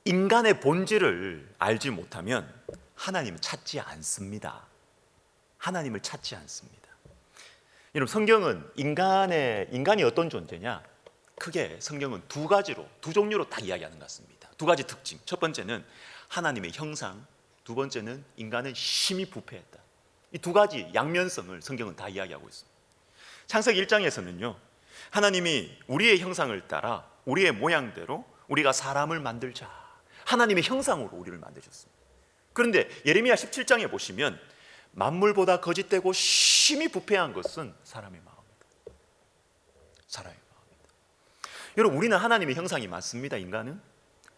인간의 본질을 알지 못하면 하나님을 찾지 않습니다. 하나님을 찾지 않습니다. 여러분, 성경은 인간이 어떤 존재냐? 크게 성경은 두 종류로 다 이야기하는 것 같습니다. 두 가지 특징. 첫 번째는 하나님의 형상, 두 번째는 인간은 심히 부패했다. 이 두 가지 양면성을 성경은 다 이야기하고 있습니다. 창세기 1장에서는요, 하나님이 우리의 형상을 따라 우리의 모양대로 우리가 사람을 만들자, 하나님의 형상으로 우리를 만드셨습니다. 그런데 예레미야 17장에 보시면 만물보다 거짓되고 심히 부패한 것은 사람의 마음입니다. 사람의 마음입니다. 여러분, 우리는 하나님의 형상이 맞습니다. 인간은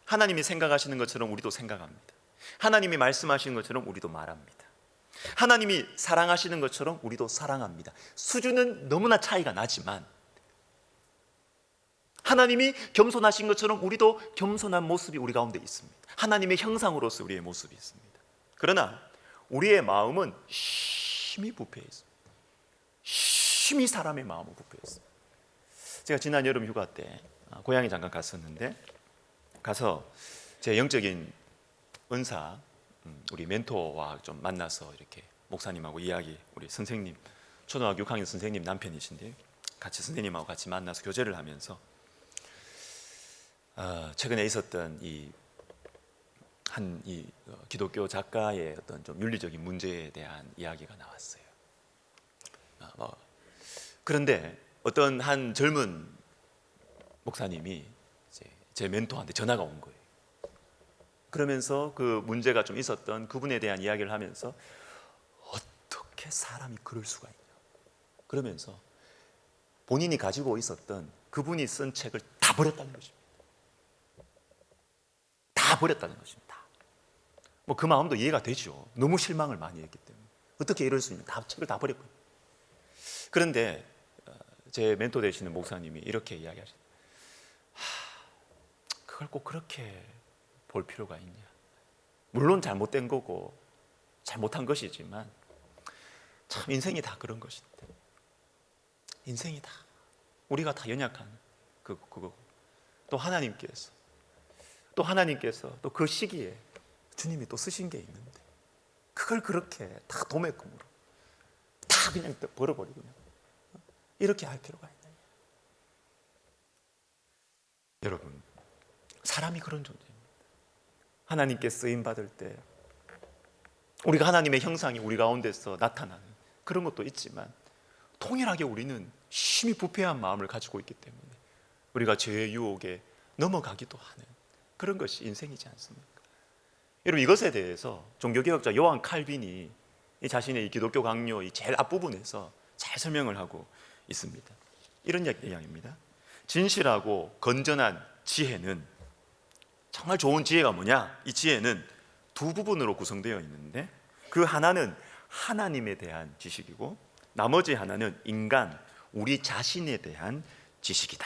하나님이 생각하시는 것처럼 우리도 생각합니다. 하나님이 말씀하시는 것처럼 우리도 말합니다. 하나님이 사랑하시는 것처럼 우리도 사랑합니다. 수준은 너무나 차이가 나지만 하나님이 겸손하신 것처럼 우리도 겸손한 모습이 우리 가운데 있습니다. 하나님의 형상으로서 우리의 모습이 있습니다. 그러나 우리의 마음은 심히 부패해 있습니다. 심히 사람의 마음은 부패해 있습니다. 제가 지난 여름 휴가 때 고향에 잠깐 갔었는데, 가서 제 영적인 은사, 우리 멘토와 좀 만나서 이렇게 목사님하고 이야기, 우리 선생님, 초등학교 6학년 선생님 남편이신데 같이 선생님하고 같이 만나서 교제를 하면서 최근에 있었던 이 기독교 작가의 어떤 좀 윤리적인 문제에 대한 이야기가 나왔어요. 그런데 어떤 한 젊은 목사님이 제 멘토한테 전화가 온 거예요. 그러면서 그 문제가 좀 있었던 그분에 대한 이야기를 하면서 어떻게 사람이 그럴 수가 있냐, 그러면서 본인이 가지고 있었던 그분이 쓴 책을 다 버렸다는 것입니다. 다 버렸다는 것입니다. 뭐 그 마음도 이해가 되죠. 너무 실망을 많이 했기 때문에 어떻게 이럴 수 있냐, 다 책을 다 버렸거든요. 그런데 제 멘토 되시는 목사님이 이렇게 이야기하셨어요. 그걸 꼭 그렇게 볼 필요가 있냐. 물론 잘못된 거고 잘못한 것이지만 참 인생이 다 그런 것인데, 인생이 다 우리가 다 연약한 그거. 또 하나님께서 또 그 시기에 주님이 또 쓰신 게 있는데 그걸 그렇게 다 도매금으로 다 그냥 버려버리고 이렇게 할 필요가 있느냐. 여러분, 사람이 그런 존재입니다. 하나님께 쓰임 받을 때 우리가 하나님의 형상이 우리 가운데서 나타나는 그런 것도 있지만, 통일하게 우리는 심히 부패한 마음을 가지고 있기 때문에 우리가 죄의 유혹에 넘어가기도 하는 그런 것이 인생이지 않습니까? 여러분, 이것에 대해서 종교개혁자 요한 칼빈이 자신의 이 기독교 강요 이 제일 앞부분에서 잘 설명을 하고 있습니다. 이런 이야기입니다. 진실하고 건전한 지혜는, 정말 좋은 지혜가 뭐냐? 이 지혜는 두 부분으로 구성되어 있는데, 그 하나는 하나님에 대한 지식이고 나머지 하나는 인간, 우리 자신에 대한 지식이다.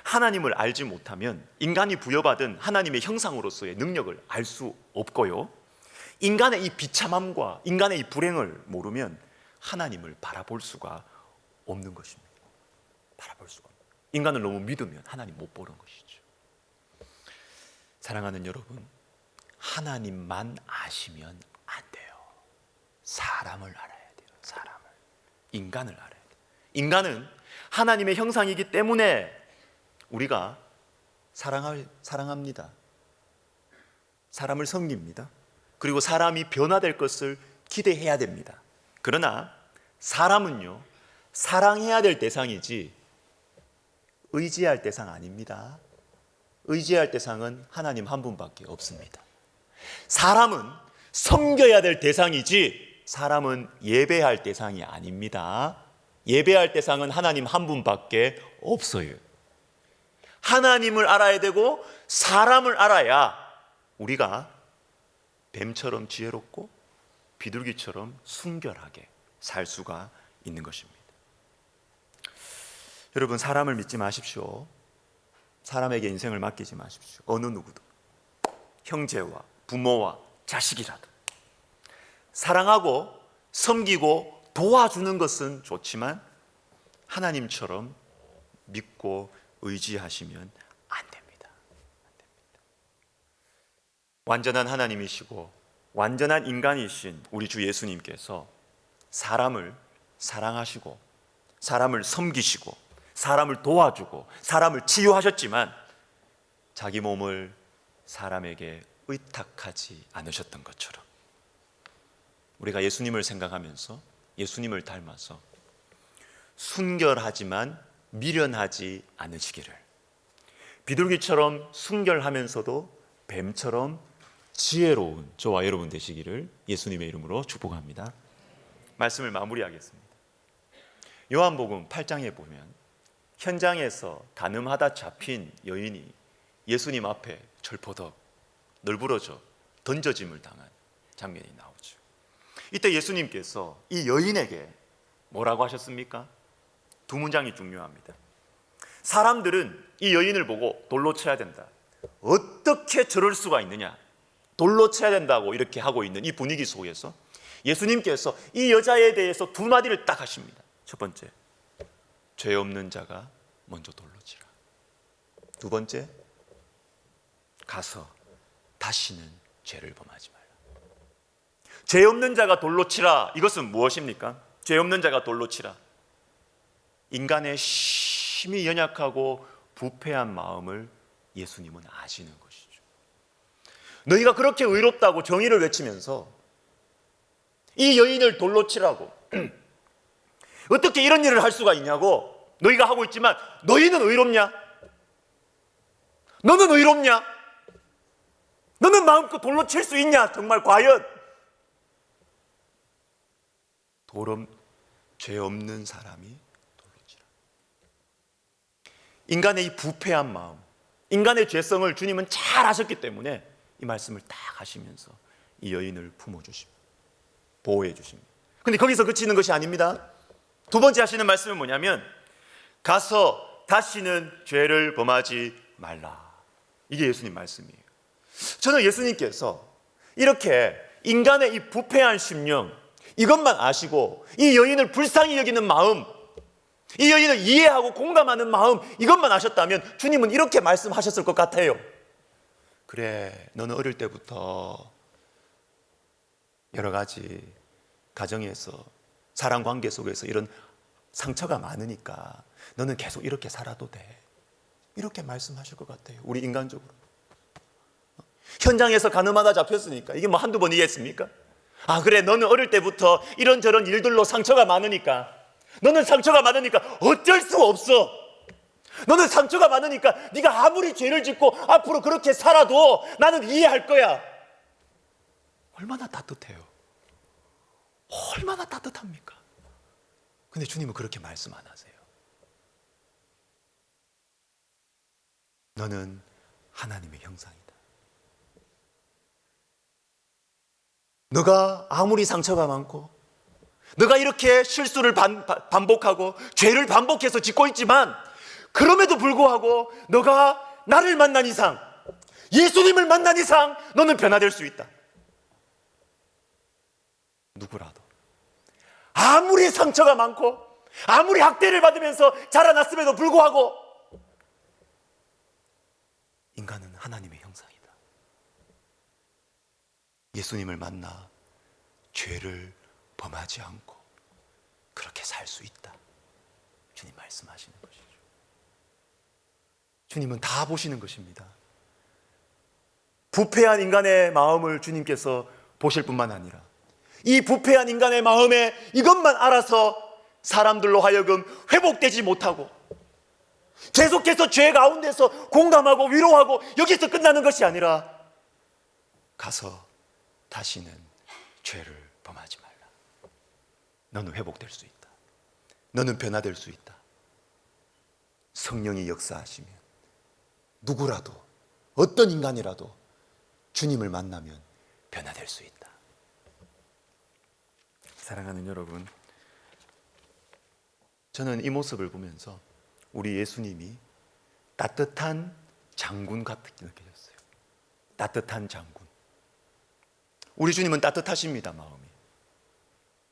하나님을 알지 못하면 인간이 부여받은 하나님의 형상으로서의 능력을 알 수 없고요, 인간의 이 비참함과 인간의 이 불행을 모르면 하나님을 바라볼 수가 없는 것입니다. 바라볼 수가 없는. 인간을 너무 믿으면 하나님 못 보는 것이죠. 사랑하는 여러분, 하나님만 아시면 안 돼요. 사람을 알아야 돼요. 사람을, 인간을 알아야 돼요. 인간은 하나님의 형상이기 때문에 우리가 사랑합니다. 사람을 섬깁니다. 그리고 사람이 변화될 것을 기대해야 됩니다. 그러나 사람은요, 사랑해야 될 대상이지 의지할 대상 아닙니다. 의지할 대상은 하나님 한 분밖에 없습니다. 사람은 섬겨야 될 대상이지 사람은 예배할 대상이 아닙니다. 예배할 대상은 하나님 한 분밖에 없어요. 하나님을 알아야 되고 사람을 알아야 우리가 뱀처럼 지혜롭고 비둘기처럼 순결하게 살 수가 있는 것입니다. 여러분, 사람을 믿지 마십시오. 사람에게 인생을 맡기지 마십시오. 어느 누구도, 형제와 부모와 자식이라도. 사랑하고 섬기고 도와주는 것은 좋지만 하나님처럼 믿고 의지하시면 안 됩니다. 완전한 하나님이시고 완전한 인간이신 우리 주 예수님께서 사람을 사랑하시고 사람을 섬기시고 사람을 도와주고 사람을 치유하셨지만 자기 몸을 사람에게 의탁하지 않으셨던 것처럼 우리가 예수님을 생각하면서 예수님을 닮아서 순결하지만 미련하지 않으시기를, 비둘기처럼 순결하면서도 뱀처럼 지혜로운 저와 여러분 되시기를 예수님의 이름으로 축복합니다. 말씀을 마무리하겠습니다. 요한복음 8장에 보면 현장에서 가늠하다 잡힌 여인이 예수님 앞에 철포덕 널브러져 던져짐을 당한 장면이 나오죠. 이때 예수님께서 이 여인에게 뭐라고 하셨습니까? 두 문장이 중요합니다. 사람들은 이 여인을 보고 돌로 쳐야 된다, 어떻게 저럴 수가 있느냐, 돌로 쳐야 된다고 이렇게 하고 있는 이 분위기 속에서 예수님께서 이 여자에 대해서 두 마디를 딱 하십니다. 첫 번째, 죄 없는 자가 먼저 돌로 치라. 두 번째, 가서 다시는 죄를 범하지 말라. 죄 없는 자가 돌로 치라, 이것은 무엇입니까? 죄 없는 자가 돌로 치라, 인간의 심히 연약하고 부패한 마음을 예수님은 아시는 것이죠. 너희가 그렇게 의롭다고 정의를 외치면서 이 여인을 돌로 치라고 어떻게 이런 일을 할 수가 있냐고 너희가 하고 있지만, 너희는 의롭냐? 너는 의롭냐? 너는 마음껏 돌로 칠 수 있냐? 정말 과연 죄 없는 사람이 돌로 치라. 인간의 이 부패한 마음, 인간의 죄성을 주님은 잘 아셨기 때문에 이 말씀을 딱 하시면서 이 여인을 품어주십니다. 보호해 주십니다. 근데 거기서 그치는 것이 아닙니다. 두 번째 하시는 말씀은 뭐냐면, 가서 다시는 죄를 범하지 말라. 이게 예수님 말씀이에요. 저는 예수님께서 이렇게 인간의 이 부패한 심령, 이것만 아시고 이 여인을 불쌍히 여기는 마음, 이 여인을 이해하고 공감하는 마음, 이것만 아셨다면 주님은 이렇게 말씀하셨을 것 같아요. 그래, 너는 어릴 때부터 여러 가지 가정에서 사랑 관계 속에서 이런 상처가 많으니까 너는 계속 이렇게 살아도 돼, 이렇게 말씀하실 것 같아요. 우리 인간적으로 현장에서 가늠하다 잡혔으니까 이게 뭐 한두 번이겠습니까? 아 그래, 너는 어릴 때부터 이런저런 일들로 상처가 많으니까, 너는 상처가 많으니까 어쩔 수 없어, 너는 상처가 많으니까 네가 아무리 죄를 짓고 앞으로 그렇게 살아도 나는 이해할 거야. 얼마나 따뜻해요. 얼마나 따뜻합니까? 근데 주님은 그렇게 말씀 안 하세요. 너는 하나님의 형상이다. 너가 아무리 상처가 많고 너가 이렇게 실수를 반복하고 죄를 반복해서 짓고 있지만, 그럼에도 불구하고 너가 나를 만난 이상, 예수님을 만난 이상 너는 변화될 수 있다. 누구라도 아무리 상처가 많고 아무리 학대를 받으면서 자라났음에도 불구하고 인간은 하나님의 형상이다. 예수님을 만나 죄를 범하지 않고 그렇게 살 수 있다. 주님 말씀하시는 것이죠. 주님은 다 보시는 것입니다. 부패한 인간의 마음을 주님께서 보실 뿐만 아니라 이 부패한 인간의 마음에 이것만 알아서 사람들로 하여금 회복되지 못하고 계속해서 죄 가운데서 공감하고 위로하고 여기서 끝나는 것이 아니라, 가서 다시는 죄를 범하지 말라. 너는 회복될 수 있다. 너는 변화될 수 있다. 성령이 역사하시면 누구라도, 어떤 인간이라도 주님을 만나면 변화될 수 있다. 사랑하는 여러분, 저는 이 모습을 보면서 우리 예수님이 따뜻한 장군 같게 느껴졌어요. 따뜻한 장군. 우리 주님은 따뜻하십니다. 마음이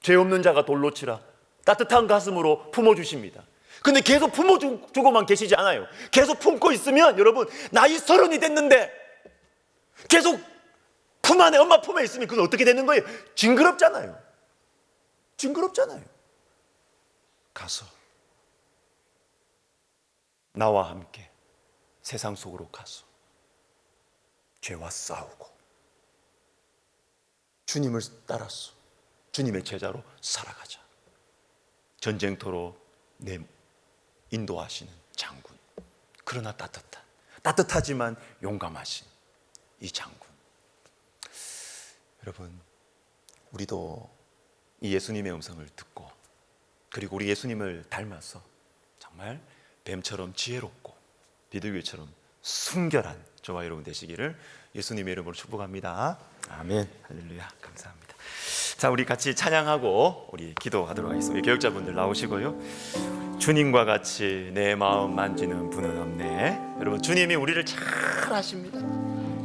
죄 없는 자가 돌로 치라, 따뜻한 가슴으로 품어주십니다. 근데 계속 품어주고만 계시지 않아요. 계속 품고 있으면, 여러분, 나이 30이 됐는데 계속 품 안에, 엄마 품에 있으면 그건 어떻게 되는 거예요? 징그럽잖아요. 징그럽잖아요. 가서 나와 함께 세상 속으로 가서 죄와 싸우고 주님을 따라서 주님의 제자로 살아가자. 전쟁터로 내 인도하시는 장군. 그러나 따뜻하지만 용감하신 이 장군. 여러분, 우리도 이 예수님의 음성을 듣고 그리고 우리 예수님을 닮아서 정말 뱀처럼 지혜롭고 비둘기처럼 순결한 저와 여러분 되시기를 예수님의 이름으로 축복합니다. 아멘. 할렐루야. 감사합니다. 자, 우리 같이 찬양하고 우리 기도하도록 하겠습니다. 교육자분들 나오시고요. 주님과 같이 내 마음 만지는 분은 없네. 여러분, 주님이 우리를 잘 아십니다.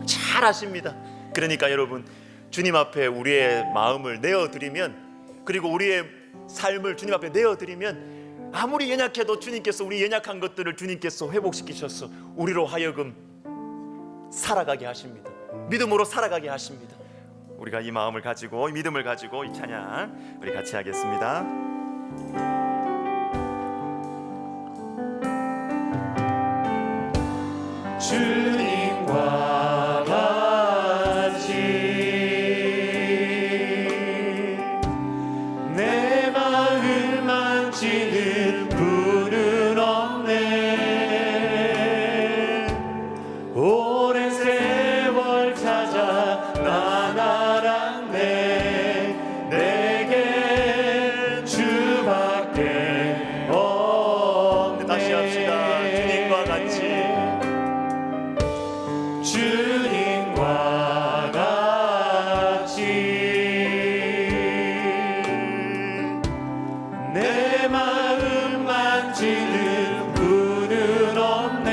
잘 아십니다. 그러니까 여러분, 주님 앞에 우리의 마음을 내어드리면, 그리고 우리의 삶을 주님 앞에 내어드리면, 아무리 연약해도 주님께서 우리 연약한 것들을 주님께서 회복시키셔서 우리로 하여금 살아가게 하십니다. 믿음으로 살아가게 하십니다. 우리가 이 마음을 가지고, 이 믿음을 가지고 이 찬양 우리 같이 하겠습니다. 주님과 같이 내 마음 만지는 분은 없네. 오랜 세월 찾아 난 알았네. 내게 주밖에 없네. 다시 합시다. 주님과 같이 주님과 같이 내 마음 만지는 분은 없네.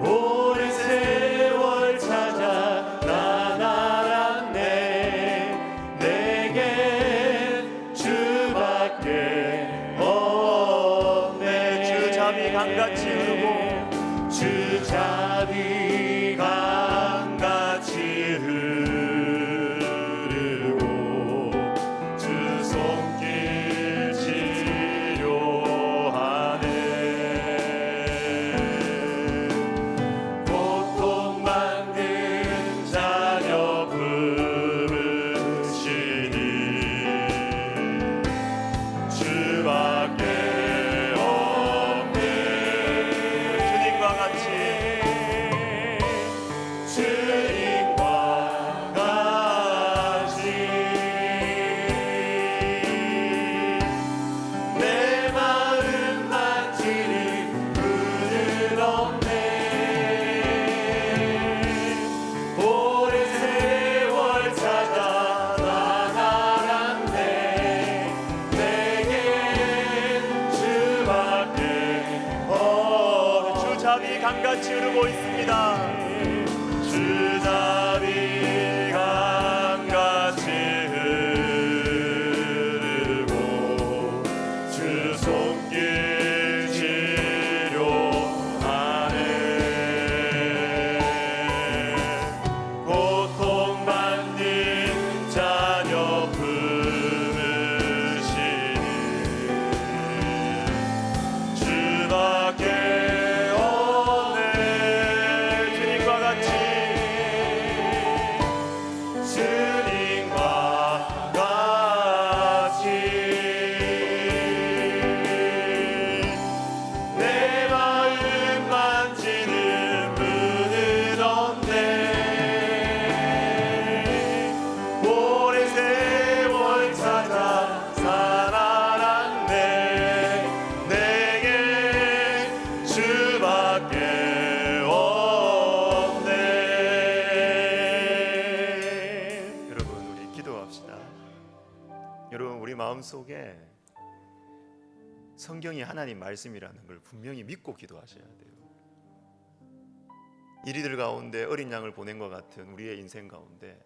오랜 세월 찾아 난 알았네. 내게 주밖에 없네. 주자비 강같이 흐르고 주자비 강같이 흐르고 주 손길 치료하네. 고통받는 자녀 부르시니 주밖에 주님과 같이 주님과 같이 내 마음 만지는 분은 없네. 오랜 세월 찾아 난 알았네. 내게 주밖에 없네. 주자비 강같이 흐르고 있습니다. 주자비 강같이 흐르고 주 손길 치료하네. 고통받는 자녀 부르시니 주밖에 없네. 주님과 같이 주님과 같이 내 마음 만지는 분은 없네. 오랜 세월 찾아 살아났네. 내게 주밖에 없네. 여러분, 우리 기도합시다. 여러분, 우리 마음속에 성경이 하나님 말씀이라는 걸 분명히 믿고 기도하셔야 돼요. 이리들 가운데 어린 양을 보낸 것 같은 우리의 인생 가운데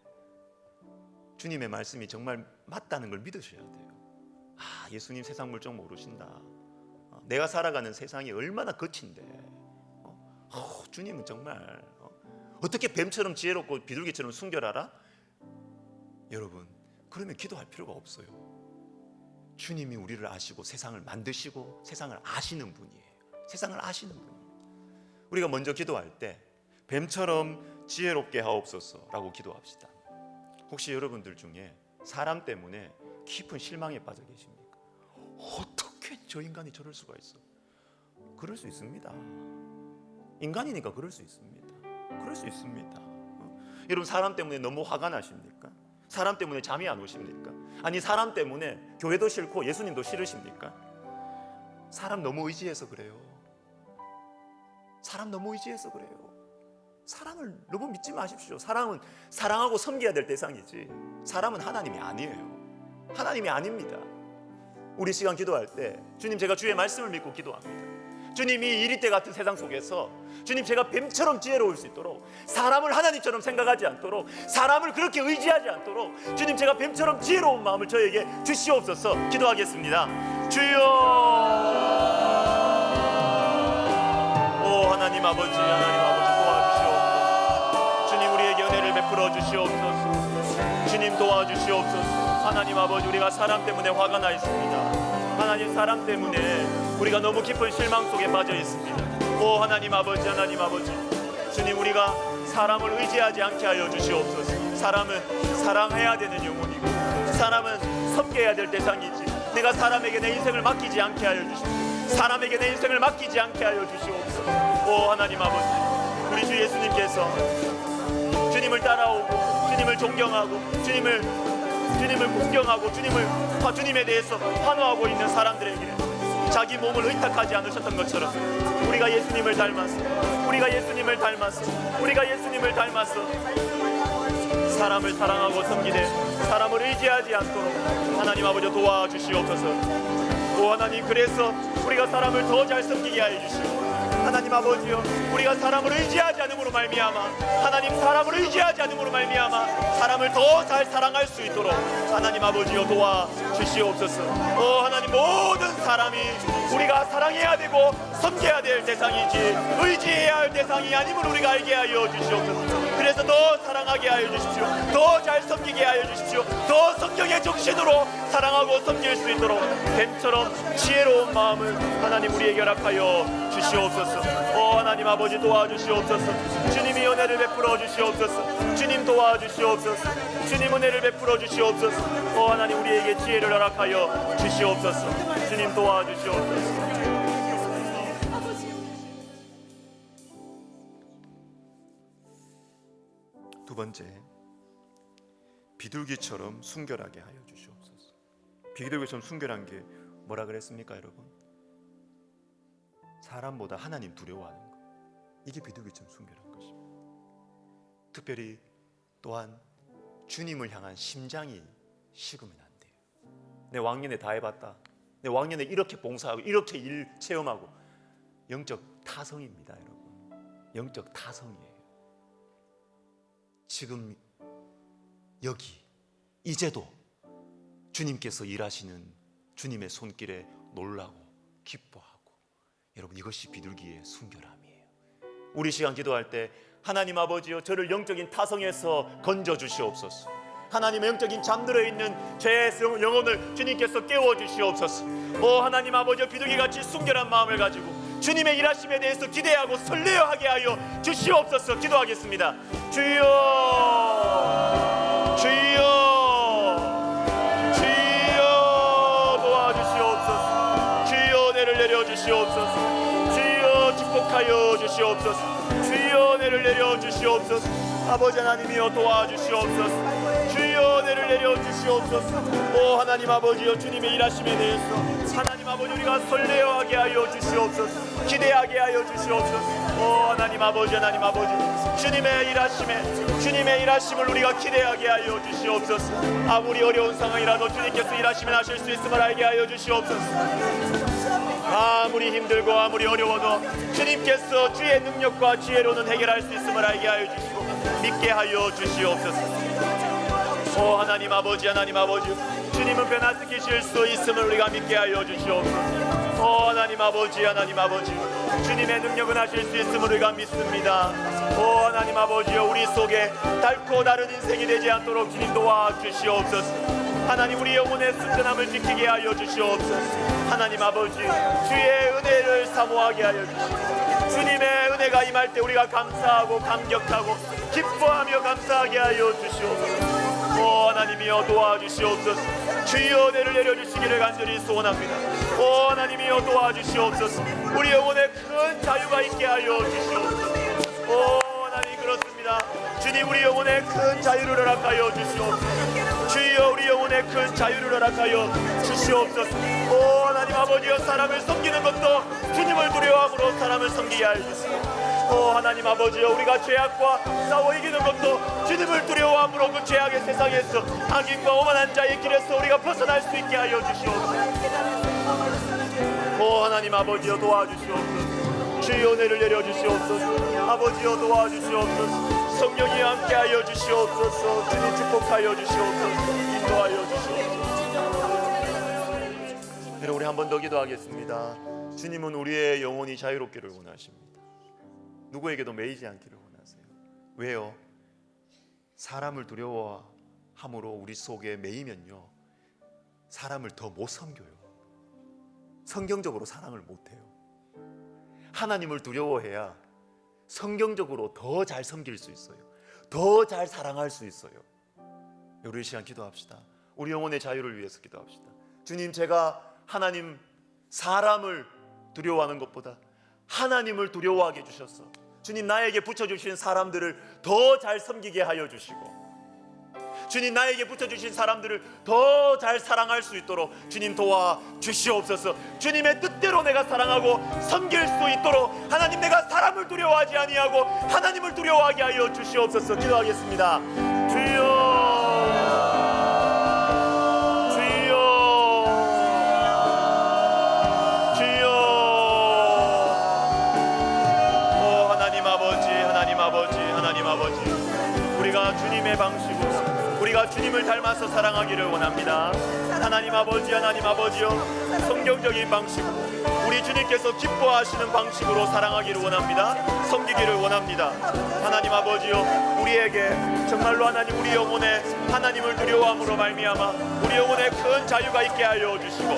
주님의 말씀이 정말 맞다는 걸 믿으셔야 돼요. 아, 예수님 세상 물정 모르신다. 내가 살아가는 세상이 얼마나 거친데 주님은 정말 어떻게 뱀처럼 지혜롭고 비둘기처럼 순결하라? 여러분, 그러면 기도할 필요가 없어요. 주님이 우리를 아시고 세상을 만드시고 세상을 아시는 분이에요. 세상을 아시는 분이에요. 우리가 먼저 기도할 때 뱀처럼 지혜롭게 하옵소서라고 기도합시다. 혹시 여러분들 중에 사람 때문에 깊은 실망에 빠져 계십니까? 어떻게 저 인간이 저럴 수가 있어? 그럴 수 있습니다. 인간이니까 그럴 수 있습니다. 그럴 수 있습니다. 여러분, 사람 때문에 너무 화가 나십니까? 사람 때문에 잠이 안 오십니까? 아니, 사람 때문에 교회도 싫고 예수님도 싫으십니까? 사람 너무 의지해서 그래요. 사람 너무 의지해서 그래요. 사람을 너무 믿지 마십시오. 사람은 사랑하고 섬겨야 될 대상이지, 사람은 하나님이 아니에요. 하나님이 아닙니다. 우리 시간 기도할 때 주님, 제가 주의 말씀을 믿고 기도합니다. 주님이 이리때 같은 세상 속에서 주님, 제가 뱀처럼 지혜로울 수 있도록, 사람을 하나님처럼 생각하지 않도록, 사람을 그렇게 의지하지 않도록 주님, 제가 뱀처럼 지혜로운 마음을 저에게 주시옵소서. 기도하겠습니다. 주여, 오 하나님 아버지, 하나님 아버지 도와주시옵소서. 주님, 우리에게 은혜를 베풀어 주시옵소서. 주님 도와주시옵소서. 하나님 아버지, 우리가 사람 때문에 화가 나 있습니다. 하나님, 사람 때문에 우리가 너무 깊은 실망 속에 빠져 있습니다. 오 하나님 아버지, 하나님 아버지, 주님, 우리가 사람을 의지하지 않게 하여 주시옵소서. 사람은 사랑해야 되는 영혼이고, 사람은 섬겨야 될 대상이지, 내가 사람에게 내 인생을 맡기지 않게 하여 주시옵소서. 사람에게 내 인생을 맡기지 않게 하여 주시옵소서. 오 하나님 아버지, 우리 주 예수님께서 주님을 따라오고 주님을 존경하고 주님을 공경하고 주님에 대해서 환호하고 있는 사람들에게 자기 몸을 의탁하지 않으셨던 것처럼 우리가 예수님을 닮아서 사람을 사랑하고 섬기되 사람을 의지하지 않도록 하나님 아버지 도와주시옵소서. 오 하나님, 그래서 우리가 사람을 더 잘 섬기게 하여 주시고, 하나님 아버지요, 우리가 사람을 의지하지 않음으로 말미암아, 하나님, 사람을 의지하지 않음으로 말미암아 사람을 더 잘 사랑할 수 있도록 하나님 아버지요 도와주시옵소서. 오 하나님, 모든 사람이 우리가 사랑해야 되고 섬겨야 될 대상이지 의지해야 할 대상이 아님을 우리가 알게 하여 주시옵소서. 그래서 더 사랑하게 하여 주십시오. 더 잘 섬기게 하여 주십시오. 더 성경의 정신으로 사랑하고 섬길 수 있도록 뱀처럼 지혜로운 마음을 하나님 우리에게 허락하여 주시옵소서. 오 하나님 아버지 도와주시옵소서. 주님이 은혜를 베풀어 주시옵소서. 주님 도와주시옵소서. 주님 은혜를 베풀어 주시옵소서. 오 하나님, 우리에게 지혜를 허락하여 주시옵소서. 주님 도와주시옵소서. 두 번째, 비둘기처럼 순결하게 하여 주시옵소서. 비둘기처럼 순결한 게 뭐라 그랬습니까, 여러분? 사람보다 하나님 두려워하는 것, 이게 비둘기처럼 순결한 것입니다. 특별히 또한 주님을 향한 심장이 식으면 안 돼요. 내 왕년에 다 해봤다, 내 왕년에 이렇게 봉사하고 이렇게 일 체험하고, 영적 타성입니다, 여러분. 영적 타성이에요. 지금 여기 이제도 주님께서 일하시는 주님의 손길에 놀라고 기뻐하고, 여러분, 이것이 비둘기의 순결함이에요. 우리 시간 기도할 때 하나님 아버지여, 저를 영적인 타성에서 건져 주시옵소서. 하나님의 영적인 잠들어 있는 제 영혼을 주님께서 깨워 주시옵소서. 오 하나님 아버지여, 비둘기같이 순결한 마음을 가지고 주님의 일하심에 대해서 기대하고 설레어하게 하여 주시옵소서. 기도하겠습니다. 주여, 주여, 주여 도와주시옵소서. 주여 은혜를 내려주시옵소서. 주여 축복하여 주시옵소서. 주여 은혜를 내려주시옵소서. 아버지 하나님이여 도와주시옵소서. 주여 은혜를 내려주시옵소서. 오 하나님 아버지여, 주님의 일하심에 대해서 하나님 아버지 우리가 설레어하게 하여 주시옵소서. 기대하게 하여 주시옵소서. 오 하나님 아버지, 하나님 아버지, 주님의 일하심을 우리가 기대하게 하여 주시옵소서. 아무리 어려운 상황이라도 주님께서 일하시면 하실 수 있음을 알게 하여 주시옵소서. 아무리 힘들고 아무리 어려워도 주님께서 주의 능력과 지혜로는 해결할 수 있음을 알게 하여 주시고 믿게 하여 주시옵소서. 오 하나님 아버지, 하나님 아버지, 주님은 변화시키실 수 있음을 우리가 믿게 하여 주시옵소서. 오 하나님 아버지, 하나님 아버지, 주님의 능력은 하실 수 있음을 우리가 믿습니다. 오 하나님 아버지여, 우리 속에 닳고 다른 인생이 되지 않도록 주님 도와주시옵소서. 하나님, 우리 영혼의 순전함을 지키게 하여 주시옵소서. 하나님 아버지, 주의 은혜를 사모하게 하여 주시옵소서. 주님의 은혜가 임할 때 우리가 감사하고 감격하고 기뻐하며 감사하게 하여 주시옵소서. 하나님이여 도와주시옵소서. 주여 은혜를 내려주시기를 간절히 소원합니다. 하나님이여 도와주시옵소서. 우리 영혼에 큰 자유가 있게 하여 주시옵소서. 하나님 그렇습니다. 주님 우리 영혼에 큰 자유를 허락하여 주시옵소서. 주여 우리 영혼에 큰 자유를 허락하여 주시옵소서. 하나님 아버지여 사람을 섬기는 것도 주님을 두려워함으로 사람을 섬기게 하여 주시옵소서. 하나님 아버지여 우리가 죄악과 싸워 이기는 것도 주님을 두려워함으로 그 죄악의 세상에서 악인과 오만한 자의 길에서 우리가 벗어날 수 있게 하여 주시옵소서. 하나님 아버지여 도와주시옵소서. 주여 은혜를 내려주시옵소서. 아버지여 도와주시옵소서. 성령이 함께하여 주시옵소서. 주님 축복하여 주시옵소서. 인도하여 주시옵소서. 여러분 우리 한 번 더 기도하겠습니다. 주님은 우리의 영혼이 자유롭기를 원하십니다. 누구에게도 매이지 않기를 원하세요. 왜요? 사람을 두려워함으로 우리 속에 매이면요 사람을 더 못 섬겨요. 성경적으로 사랑을 못해요. 하나님을 두려워해야 성경적으로 더 잘 섬길 수 있어요. 더 잘 사랑할 수 있어요. 우리 시간 기도합시다. 우리 영혼의 자유를 위해서 기도합시다. 주님 제가 하나님 사람을 두려워하는 것보다 하나님을 두려워하게 해주셨어. 주님 나에게 붙여주신 사람들을 더 잘 섬기게 하여 주시고 주님 나에게 붙여주신 사람들을 더 잘 사랑할 수 있도록 주님 도와주시옵소서. 주님의 뜻대로 내가 사랑하고 섬길 수 있도록 하나님 내가 사람을 두려워하지 아니하고 하나님을 두려워하게 하여 주시옵소서. 기도하겠습니다. 주여 하나님 아버지 우리가 주님의 방식으로 우리가 주님을 닮아서 사랑하기를 원합니다. 하나님 아버지요 성경적인 방식으로 우리 주님께서 기뻐하시는 방식으로 사랑하기를 원합니다. 섬기기를 원합니다. 하나님 아버지요 우리에게 정말로 하나님 우리 영혼에 하나님을 두려워함으로 말미암아 우리 영혼에 큰 자유가 있게 하여 주시고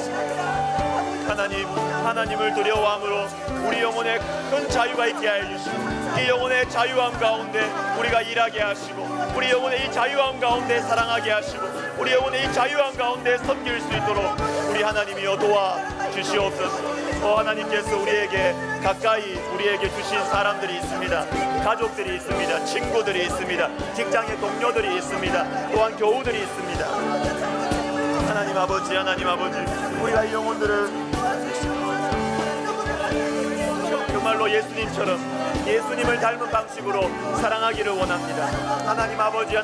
하나님을 두려워함으로 우리 영혼에 큰 자유가 있게 하여 주시고 이 영혼의 자유함 가운데 우리가 일하게 하시고 우리 영혼의 이 자유함 가운데 사랑하게 하시고 우리 영혼의 이 자유함 가운데 섬길 수 있도록 우리 하나님이여 도와주시옵소서. 하나님께서 우리에게 가까이 우리에게 주신 사람들이 있습니다. 가족들이 있습니다. 친구들이 있습니다. 직장의 동료들이 있습니다. 또한 교우들이 있습니다. 하나님 아버지 우리가 이 영혼들을 정말로 예수님을 닮은 방식으로 사랑하기를 원합니다. 하나님 아버지요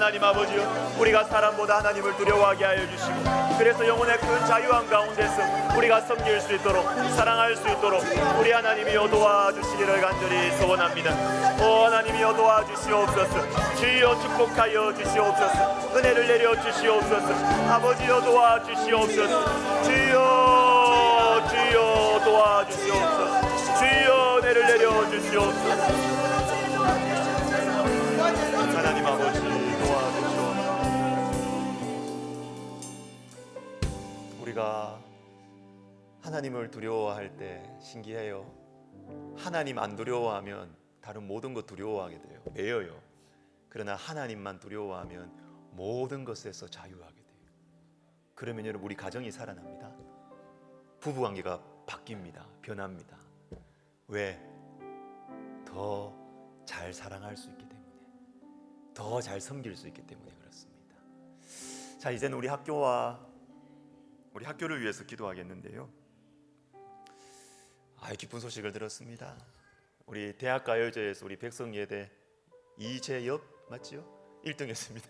우리가 사람보다 하나님을 두려워하게 하여 주시고 그래서 영혼의 큰 자유함 가운데서 우리가 섬길 수 있도록 사랑할 수 있도록 우리 하나님이여 도와주시기를 간절히 소원합니다. 하나님이여 도와주시옵소서. 주여 축복하여 주시옵소서. 은혜를 내려 주시옵소서. 아버지여 도와주시옵소서. 주여 도와주시옵소서. 주여 은혜를 내려 주시옵소서. 하나님 아버지 도와주시옵소서. 우리가 하나님을 두려워할 때 신기해요. 하나님 안 두려워하면 다른 모든 것 두려워하게 돼요. 매여요. 그러나 하나님만 두려워하면 모든 것에서 자유하게 돼요. 그러면 여러분 우리 가정이 살아납니다. 부부관계가 바뀝니다. 변합니다. 왜? 더 잘 사랑할 수 있기 때문에, 더 잘 섬길 수 있기 때문에 그렇습니다. 자, 이제는 우리 학교를 위해서 기도하겠는데요. 기쁜 소식을 들었습니다. 우리 대학가요제에서 우리 백성예대 이재엽 맞지요? 1등했습니다.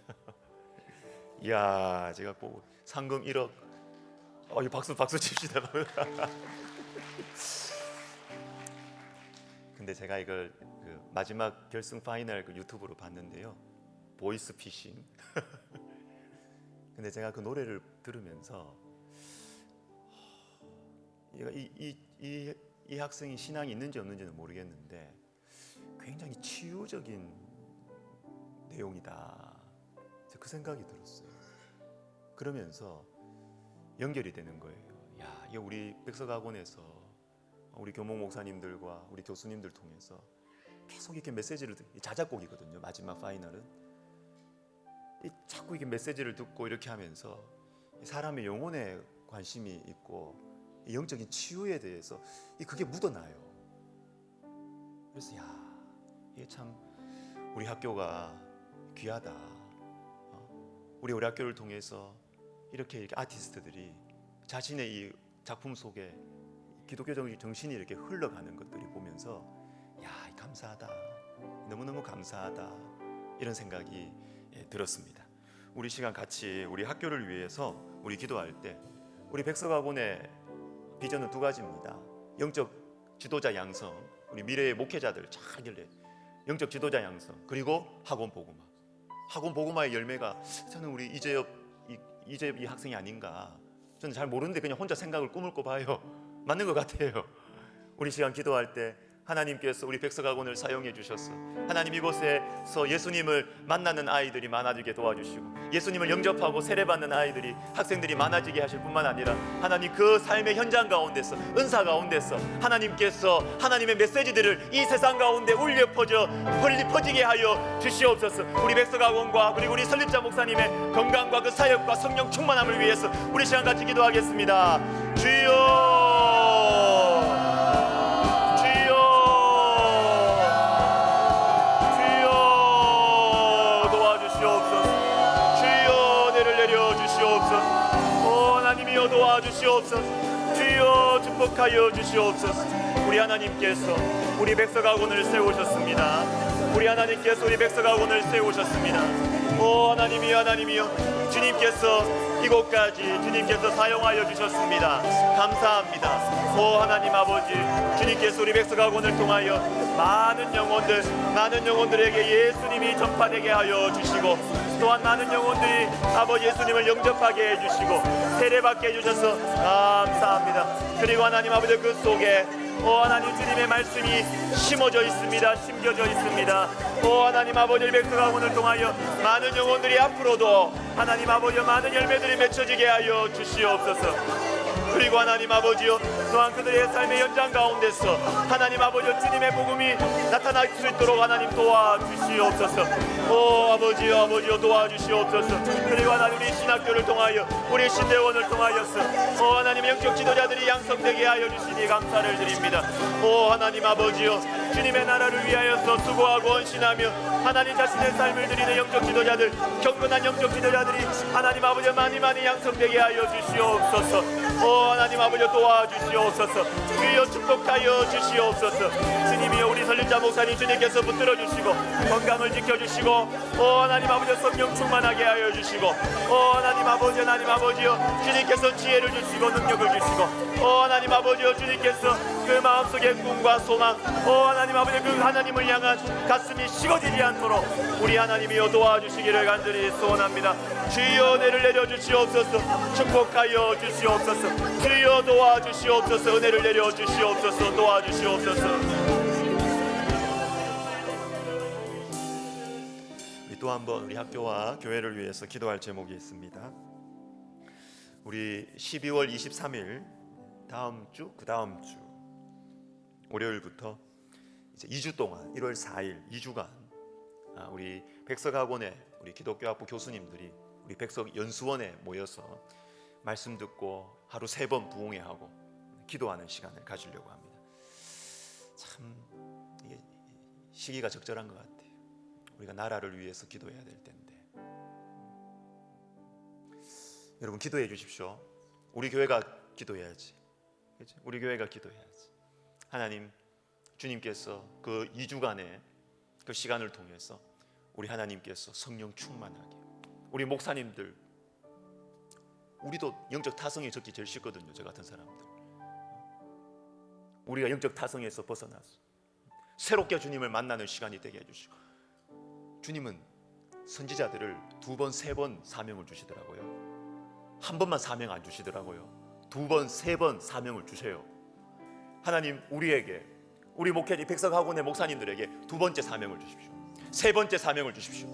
이야, 제가 보고 상금 1억. 이 박수 칩시다. 근데 제가 이걸 마지막 결승 파이널 유튜브로 봤는데요. 보이스 피싱. 근데 제가 그 노래를 들으면서 이 학생이 신앙이 있는지 없는지는 모르겠는데 굉장히 치유적인 내용이다. 그 생각이 들었어요. 그러면서 연결이 되는 거예요. 이 우리 백석학원에서 우리 교목 목사님들과 우리 교수님들 통해서 계속 이렇게 메시지를 자작곡이거든요. 마지막 파이널은 자꾸 이게 메시지를 듣고 이렇게 하면서 사람의 영혼에 관심이 있고 영적인 치유에 대해서 그게 묻어나요. 그래서 이게 참 우리 학교가 귀하다. 우리 학교를 통해서 이렇게 아티스트들이 자신의 이 작품 속에 기독교적인 정신이 이렇게 흘러가는 것들이 보면서 감사하다, 너무너무 감사하다, 이런 생각이 들었습니다. 우리 시간 같이 우리 학교를 위해서 우리 기도할 때 우리 백석학원의 비전은 두 가지입니다. 영적 지도자 양성, 우리 미래의 목회자들 잘 길래 영적 지도자 양성, 그리고 학원 복음화. 학원 복음화의 열매가 저는 우리 이재엽 이 학생이 아닌가, 저는 잘 모르는데 그냥 혼자 생각을 꾸물고 봐요. 맞는 것 같아요. 우리 시간 기도할 때 하나님께서 우리 백석학원을 사용해 주셔서 하나님 이곳에서 예수님을 만나는 아이들이 많아지게 도와주시고 예수님을 영접하고 세례받는 아이들이, 학생들이 많아지게 하실 뿐만 아니라 하나님 그 삶의 현장 가운데서, 은사 가운데서 하나님께서 하나님의 메시지들을 이 세상 가운데 울려 퍼지게 하여 주시옵소서. 우리 백석학원과 그리고 우리 설립자 목사님의 건강과 그 사역과 성령 충만함을 위해서 우리 시간 같이 기도하겠습니다. 주여, 하나님이여 도와주시옵소서. 주여 축복하여 주시옵소서. 우리 하나님께서 우리 백석학원을 세우셨습니다. 우리 하나님께서 우리 백석학원을 세우셨습니다. 하나님이여 주님께서 이곳까지 주님께서 사용하여 주셨습니다. 감사합니다. 하나님 아버지, 주님께서 우리 백석학원을 통하여 많은 영혼들에게 예수님이 전파되게 하여 주시고, 또한 많은 영혼들이 아버지 예수님을 영접하게 해주시고 세례받게 해주셔서 감사합니다. 그리고 하나님 아버지 그 속에 하나님 주님의 말씀이 심어져 있습니다. 심겨져 있습니다. 하나님 아버지 백석학원을 통하여 많은 영혼들이 앞으로도 하나님 아버지 많은 열매들이 맺혀지게 하여 주시옵소서. 그리고 하나님 아버지요, 또한 그들의 삶의 현장 가운데서 하나님 아버지요 주님의 복음이 나타날 수 있도록 하나님 도와주시옵소서. 아버지요 도와주시옵소서. 그리고 하나님 우리 신학교를 통하여 우리 신대원을 통하여서 하나님 영적 지도자들이 양성되게 하여 주시니 감사를 드립니다. 하나님 아버지요, 주님의 나라를 위하여서 수고하고 헌신하며 하나님 자신의 삶을 드리는 영적 지도자들, 경건한 영적 지도자들이 하나님 아버지 많이 양성되게 하여 주시옵소서. 하나님 아버지 도와주시옵소서. 주여 축복하여 주시옵소서. 주님이여 우리 설립자 목사님 주님께서 붙들어 주시고 건강을 지켜주시고 하나님 아버지 성령 충만하게 하여 주시고 하나님 아버지여 주님께서 지혜를 주시고 능력을 주시고 하나님 아버지여 주님께서 그 마음속의 꿈과 소망 하나님 아버지 그 하나님을 향한 가슴이 식어지지 않도록 우리 하나님이여 도와주시기를 간절히 소원합니다. 주여 은혜를 내려주시옵소서. 축복하여 주시옵소서. 주여 도와주시옵소서. 은혜를 내려주시옵소서. 도와주시옵소서. 우리 또 한 번 우리 학교와 교회를 위해서 기도할 제목이 있습니다. 우리 12월 23일 다음 주, 그 다음 주 월요일부터 이제 2주 동안 1월 4일 2주간 우리 백석학원의 우리 기독교학부 교수님들이 우리 백석 연수원에 모여서 말씀 듣고 하루 3번 부흥회하고 기도하는 시간을 가지려고 합니다. 참 이게 시기가 적절한 것 같아요. 우리가 나라를 위해서 기도해야 될 텐데. 여러분 기도해 주십시오. 우리 교회가 기도해야지. 그렇죠? 우리 교회가 기도해야지. 하나님, 주님께서 그 2주간의 그 시간을 통해서 우리 하나님께서 성령 충만하게, 우리 목사님들, 우리도 영적 타성에 적기 제일 쉽거든요. 저 같은 사람들. 우리가 영적 타성에서 벗어나서 새롭게 주님을 만나는 시간이 되게 해주시고, 주님은 선지자들을 2번, 3번 사명을 주시더라고요. 한 번만 사명 안 주시더라고요. 2번, 3번 사명을 주세요. 하나님 우리에게, 우리 목회자 백석학원의 목사님들에게 2번째 사명을 주십시오. 3번째 사명을 주십시오.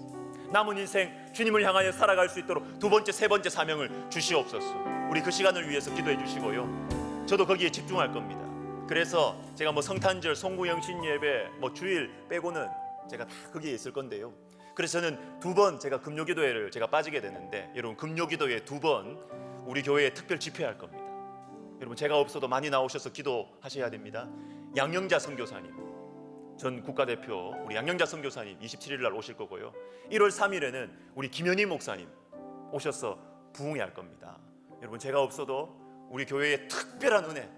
남은 인생 주님을 향하여 살아갈 수 있도록 2번째, 3번째 사명을 주시옵소서. 우리 그 시간을 위해서 기도해 주시고요. 저도 거기에 집중할 겁니다. 그래서 제가 성탄절, 송구영 신예배, 주일 빼고는 제가 다 거기에 있을 건데요. 그래서 저는 2번 제가 금요기도회를 제가 빠지게 되는데, 여러분 금요기도회 2번 우리 교회에 특별 집회할 겁니다. 여러분 제가 없어도 많이 나오셔서 기도하셔야 됩니다. 양영자 선교사님, 전 국가대표 우리 양영자 선교사님 27일 날 오실 거고요. 1월 3일에는 우리 김현희 목사님 오셔서 부흥회 할 겁니다. 여러분 제가 없어도 우리 교회의 특별한 은혜,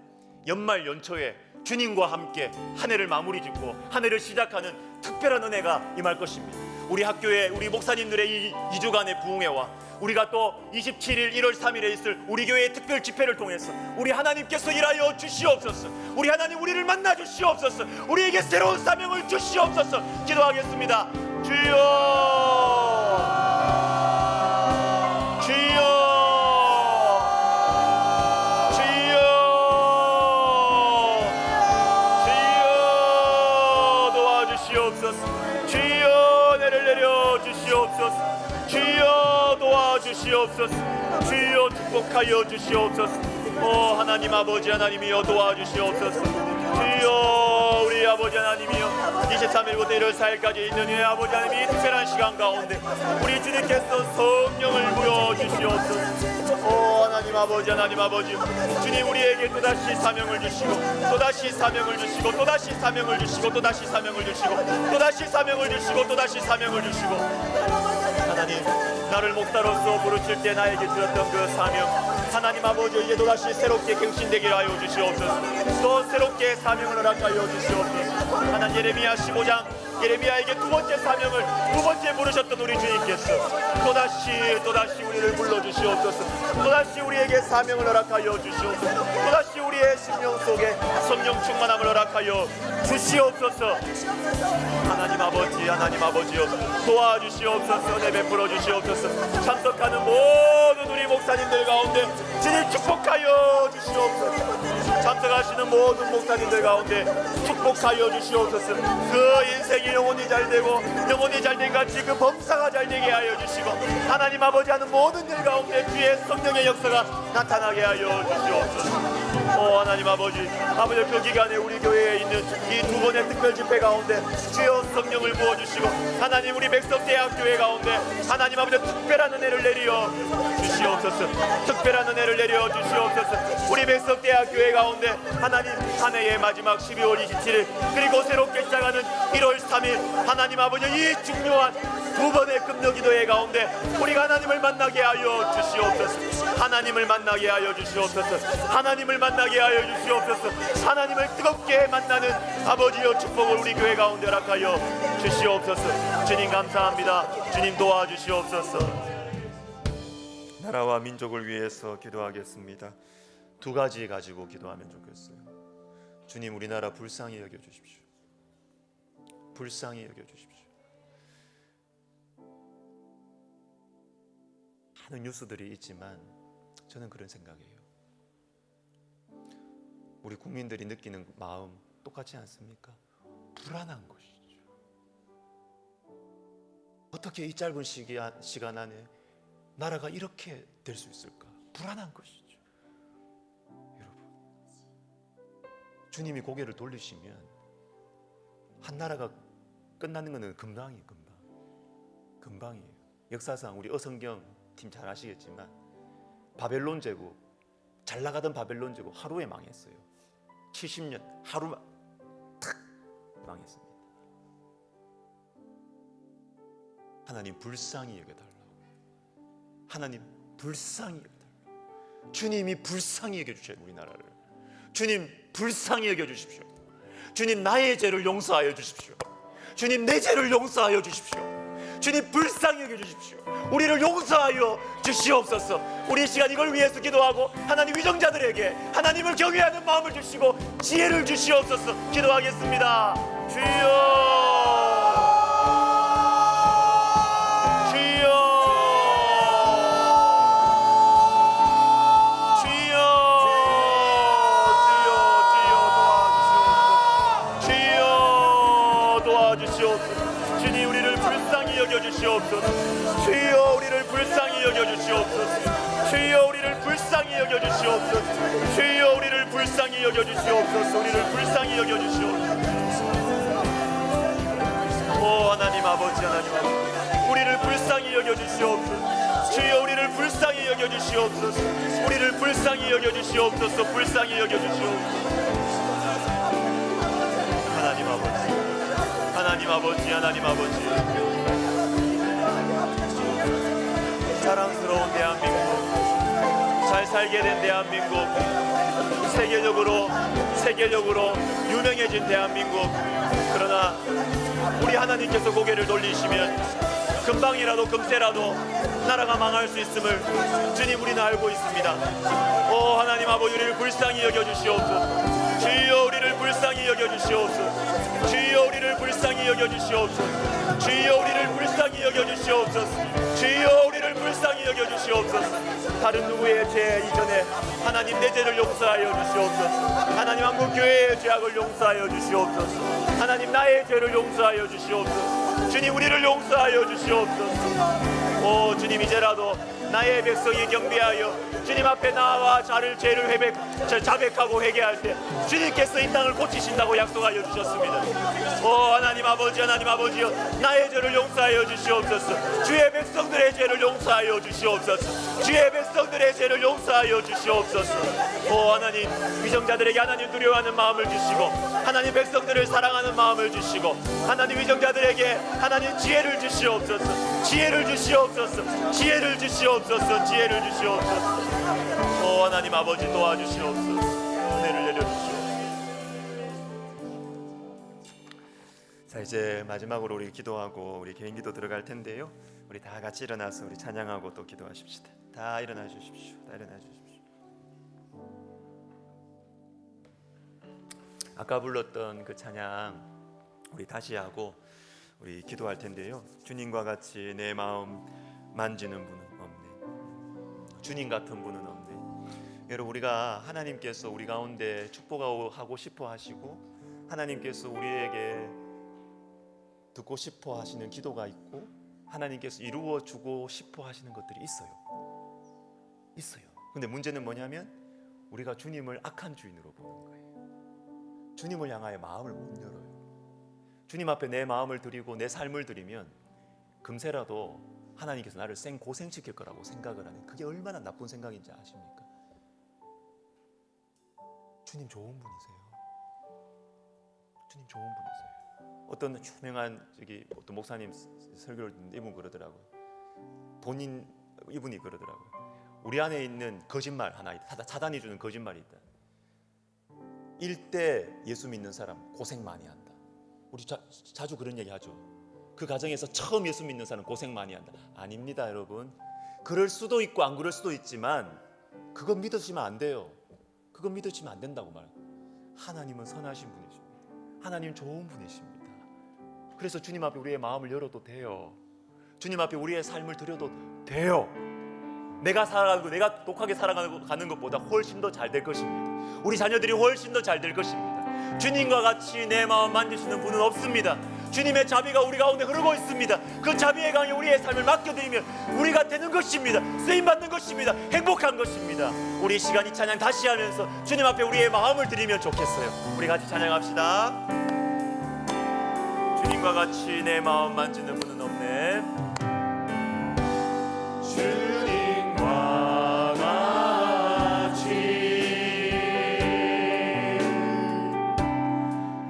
연말 연초에 주님과 함께 한 해를 마무리 짓고 한 해를 시작하는 특별한 은혜가 임할 것입니다. 우리 학교에 우리 목사님들의 이 2주간의 부흥회와 우리가 또 27일 1월 3일에 있을 우리 교회의 특별 집회를 통해서 우리 하나님께서 일하여 주시옵소서. 우리 하나님 우리를 만나 주시옵소서. 우리에게 새로운 사명을 주시옵소서. 기도하겠습니다. 주여, 주여, 주여, 주여 도와주시옵소서. 주여 내를 내려 주시옵소서. 주여 도와주시옵소서. 주여 축복하여 주시옵소서. 오 하나님 아버지 하나님이여 도와주시옵소서. 주여 우리 아버지 하나님이여 23일부터 1월 4일까지 있는 이 아버지 하나님 이 특별한 시간 가운데 우리 주님께서 성령을 부어주시옵소서. 오 하나님 아버지 하나님 아버지 주님 우리에게 또다시 사명을 주시고 또다시 사명을 주시고 또다시 사명을 주시고 또다시 사명을 주시고 또다시 사명을 주시고 또다시 사명을 주시고 하나님 나를 목사로서 부르실 때 나에게 주셨던 그 사명 하나님 아버지 이제 또다시 새롭게 갱신되기를 하여 주시옵소서. 또 새롭게 사명을 허락하여 주시옵소서. 하나님 예레미야 15장 예레미야에게 2번째 사명을 2번째 부르셨던 우리 주님께서 또다시 우리를 불러주시옵소서. 또다시 우리에게 사명을 허락하여 주시옵소서. 또다시 우리의 심령 속에 성령 충만함을 허락하여 주시옵소서. 하나님 아버지여 도와주시옵소서. 은혜 베풀어 주시옵소서. 참석하는 모든 우리 목사님들 가운데 주님 축복하여 주시옵소서. 참석하시는 모든 목사님들 가운데 축복하여 주시옵소서. 그 인생이 영원히 잘되고 영원히 잘된 같이 그 범사가 잘되게 하여 주시고 하나님 아버지 하는 모든 일 가운데 주의 성령의 역사가 나타나게 하여 주시옵소서. 오 하나님 아버지 그 기간에 우리 교회에 있는 이 2번의 특별 집회 가운데 주여 성령을 부어주시고 하나님 우리 백석대학교회 가운데 하나님 아버지 특별한 은혜를 내려 주시옵소서. 특별한 은혜를 내려 주시옵소서. 우리 백석대학교회 가운데 하나님 한 해의 마지막 12월 27일 그리고 새롭게 시작하는 1월 3일 하나님 아버지 이 중요한 2번의 금요기도회 가운데 우리가 하나님을 만나게 하여 주시옵소서. 하나님을 만나게 하여 주시옵소서. 하나님을 만나게 하여 주시옵소서. 하나님을 뜨겁게 만나는 아버지여 축복을 우리 교회 가운데 허락하여 주시옵소서. 주님 감사합니다. 주님 도와주시옵소서. 나라와 민족을 위해서 기도하겠습니다. 2가지 가지고 기도하면 좋겠어요. 주님 우리나라 불쌍히 여겨주십시오. 불쌍히 여겨주십시오. 많은 뉴스들이 있지만 저는 그런 생각이에요. 우리 국민들이 느끼는 마음 똑같지 않습니까? 불안한 것이죠. 어떻게 이 짧은 시간 안에 나라가 이렇게 될 수 있을까? 불안한 것이죠. 여러분, 주님이 고개를 돌리시면 한 나라가 끝나는 것은 금방이에요. 역사상 우리 어성경 팀 잘 아시겠지만 바벨론 제국, 잘 나가던 바벨론 제국 하루에 망했어요. 70년 하루만 탁 망했습니다. 하나님 불쌍히 여겨달라고. 하나님 불쌍히 여겨달라고. 주님이 불쌍히 여겨주셔야 우리나라를. 주님 불쌍히 여겨주십시오. 주님 나의 죄를 용서하여 주십시오. 주님 내 죄를 용서하여 주십시오. 주님 불쌍히 여겨주십시오. 우리를 용서하여 주시옵소서. 우리 이 시간 이걸 위해서 기도하고 하나님 위정자들에게 하나님을 경외하는 마음을 주시고 지혜를 주시옵소서. 기도하겠습니다. 주여, 주여, 주여, 주여 도와주시옵소서. 주님 우리를 불쌍히 여겨주시옵소서. 주여 우리를 불쌍히 여겨주시옵소서. 주여 우리를 불쌍히 여겨주시옵소서. 주여 우리를 불쌍히 여겨주시옵소서. 우리를 불쌍히 여겨주시옵소서. 오 하나님 아버지 하나님 아버지 우리를 불쌍히 여겨주시옵소서. 주여 우리를 불쌍히 여겨주시옵소서. 우리를 불쌍히 여겨주시옵소서. 불쌍히 여겨주시옵소서. 하나님 아버지, 하나님 아버지, 하나님 아버지, 자랑스러운 대한민국, 잘 살게 된 대한민국, 세계적으로 유명해진 대한민국. 그러나 우리 하나님께서 고개를 돌리시면 금방이라도 금세라도 나라가 망할 수 있음을 주님 우리는 알고 있습니다. 오 하나님 아버지, 우리를 불쌍히 여겨주시옵소서. 주여 우리를 불쌍히 여겨주시옵소서. 주여 우리를 불쌍히 여겨주시옵소서. 주여 우리를 불쌍히 여겨주시옵소서. 주여 우리를 불쌍히 여겨주시옵소서. 다른 누구의 죄 이전에 하나님 내 죄를 용서하여 주시옵소서. 하나님 한국교회의 죄악을 용서하여 주시옵소서. 하나님 나의 죄를 용서하여 주시옵소서. 주님 우리를 용서하여 주시옵소서. 오 주님, 이제라도 나의 백성이 경배하여 주님 앞에 나와 죄를 자백하고 회개할 때 주님께서 이 땅을 고치신다고 약속하여 주셨습니다. 오 하나님 아버지, 하나님 아버지여, 나의 죄를 용서하여 주시옵소서. 주의 백성들의 죄를 용서하여 주시옵소서. 주의 백성들의 죄를 용서하여 주시옵소서. 오 하나님, 위정자들에게 하나님 두려워하는 마음을 주시고, 하나님 백성들을 사랑하는 마음을 주시고, 하나님 위정자들에게 하나님 지혜를 주시옵소서. 지혜를 주시옵소서. 지혜를 주시옵소서. 지혜를 주시옵소서. 오 하나님 아버지, 도와주시옵소서. 은혜를 내려주시옵소서. 자, 이제 마지막으로 우리 기도하고 우리 개인 기도 들어갈 텐데요. 우리 다 같이 일어나서 우리 찬양하고 또 기도하십시다. 다 일어나 주십시오. 다 일어나 주십시오. 아까 불렀던 그 찬양 우리 다시 하고 우리 기도할 텐데요. 주님과 같이 내 마음 만지는 분은 없네. 주님 같은 분은 없네. 여러분, 우리가 하나님께서 우리 가운데 축복하고 싶어 하시고, 하나님께서 우리에게 듣고 싶어 하시는 기도가 있고, 하나님께서 이루어 주고 싶어 하시는 것들이 있어요. 근데 문제는 뭐냐면 우리가 주님을 악한 주인으로 보는 거예요. 주님을 향하여 마음을 못 열어요. 주님 앞에 내 마음을 드리고 내 삶을 드리면 금세라도 하나님께서 나를 고생시킬 거라고 생각을 하는, 그게 얼마나 나쁜 생각인지 아십니까? 주님 좋은 분이세요. 주님 좋은 분이세요. 어떤 유명한 어떤 목사님 설교를 듣는데 이분 그러더라고요. 이분이 그러더라고요. 우리 안에 있는 거짓말 하나 있다. 사단이 주는 거짓말이 있다. 1대 예수 믿는 사람 고생 많이 한다. 우리 자주 그런 얘기 하죠. 그 가정에서 처음 예수 믿는 사람 고생 많이 한다. 아닙니다, 여러분. 그럴 수도 있고 안 그럴 수도 있지만 그거 믿으시면 안 돼요. 그거 믿으시면 안 된다고 말해요. 하나님은 선하신 분이십니다. 하나님 좋은 분이십니다. 그래서 주님 앞에 우리의 마음을 열어도 돼요. 주님 앞에 우리의 삶을 드려도 돼요. 내가 살아가고 내가 독하게 살아가는 것보다 훨씬 더 잘 될 것입니다. 우리 자녀들이 훨씬 더 잘 될 것입니다. 주님과 같이 내 마음 만지시는 분은 없습니다. 주님의 자비가 우리 가운데 흐르고 있습니다. 그 자비의 강에 우리의 삶을 맡겨드리면 우리가 되는 것입니다. 쓰임받는 것입니다. 행복한 것입니다. 우리 시간 이 찬양 다시 하면서 주님 앞에 우리의 마음을 드리면 좋겠어요. 우리 같이 찬양합시다. 주님과 같이 내 마음 만지는 분은 없네. 주님과 같이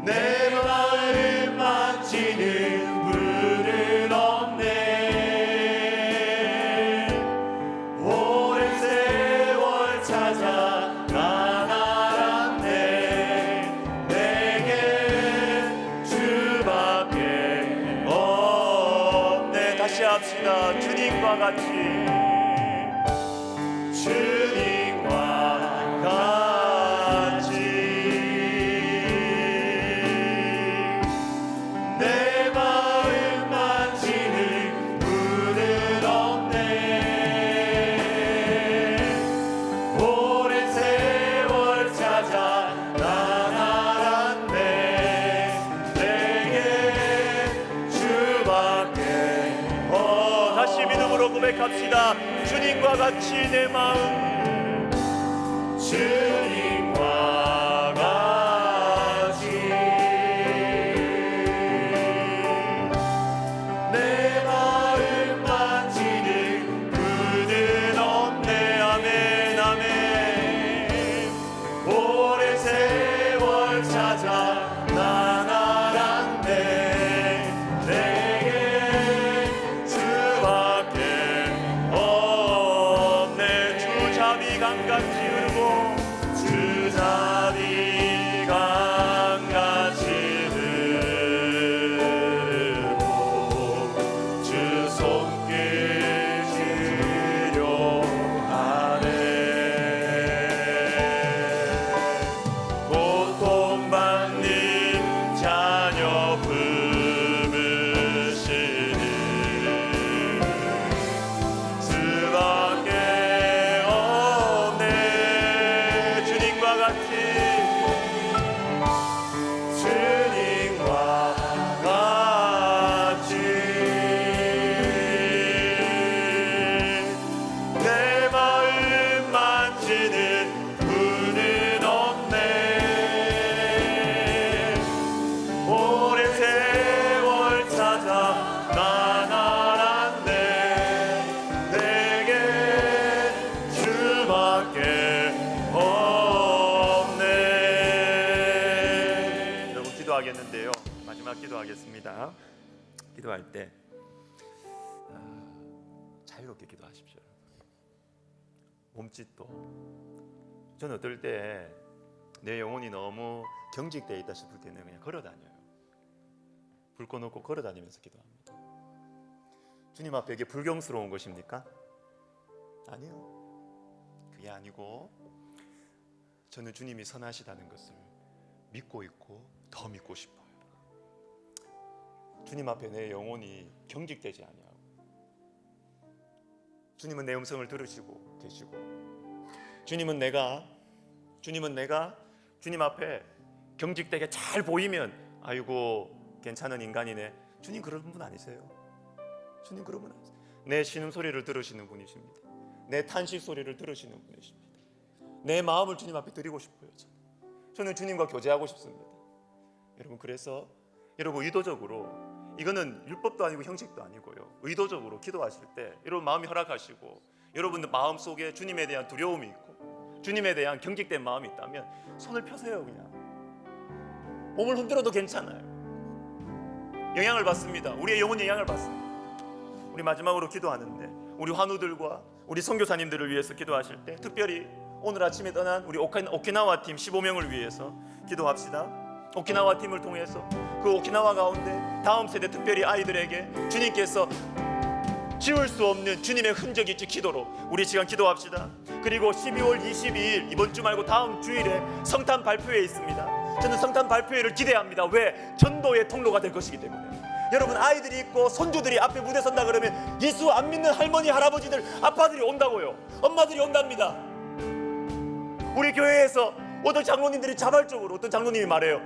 내 마음 만지는 분은 없네. 오랜 세월 찾아 난 알았네. 내겐 주밖에 없네. 다시 합시다. 주님과 같이 주님과 같이 내 마음 만지는 분은 없네. 오랜 세월 찾아 난 알았네. 내게 주밖에 다시 믿음으로 고백합시다. 주님과 같이 내 마음 주님과 같이 내 마음 강같이 흐르고 주 자비 강같이 흐르고 주 손길 지려하네. 고통받는 자녀 품으시는 수밖에 없네. 주님과 같이 내 마음 만지는 분은 없네. 오랜 세월 찾아 난 알았네. 내게 주밖에 없네. 여러분 기도하겠는데요. 마지막 기도하겠습니다. 기도할 때 자유롭게 기도하십시오. 몸짓도 저는 어떨 때 내 영혼이 너무 경직되어 있다 싶을 때는 그냥 걸어다녀요. 불 꺼놓고 걸어다니면서 기도합니다. 주님 앞에 이게 불경스러운 것입니까? 아니요. 그게 아니고 저는 주님이 선하시다는 것을 믿고 있고 더 믿고 싶어요. 주님 앞에 내 영혼이 경직되지 아니하고 주님은 내 음성을 들으시고 계시고 주님은 내가 주님 앞에 경직되게 잘 보이면 아이고 괜찮은 인간이네. 주님 그런 분 아니세요. 주님 그런 분 아니세요. 내 신음소리를 들으시는 분이십니다. 내 탄식 소리를 들으시는 분이십니다. 내 마음을 주님 앞에 드리고 싶어요. 저는 주님과 교제하고 싶습니다. 여러분 그래서 여러분 의도적으로 이거는 율법도 아니고 형식도 아니고요. 의도적으로 기도하실 때 여러분 마음이 허락하시고 여러분들 마음속에 주님에 대한 두려움이 있고 주님에 대한 경직된 마음이 있다면 손을 펴세요. 그냥 몸을 흔들어도 괜찮아요. 영향을 받습니다. 우리의 영혼이 영향을 받습니다. 우리 마지막으로 기도하는데 우리 환우들과 우리 선교사님들을 위해서 기도하실 때 특별히 오늘 아침에 떠난 우리 오키나와 팀 15명을 위해서 기도합시다. 오키나와 팀을 통해서 그 오키나와 가운데 다음 세대 특별히 아이들에게 주님께서 지울 수 없는 주님의 흔적이 찍히도록 우리 시간 기도합시다. 그리고 12월 22일 이번 주 말고 다음 주일에 성탄 발표회 있습니다. 저는 성탄 발표회를 기대합니다. 왜? 전도의 통로가 될 것이기 때문에. 여러분 아이들이 있고 손주들이 앞에 무대 선다 그러면 예수 안 믿는 할머니 할아버지들 아빠들이 온다고요. 엄마들이 온답니다. 우리 교회에서 어떤 장로님들이 자발적으로 어떤 장로님이 말해요.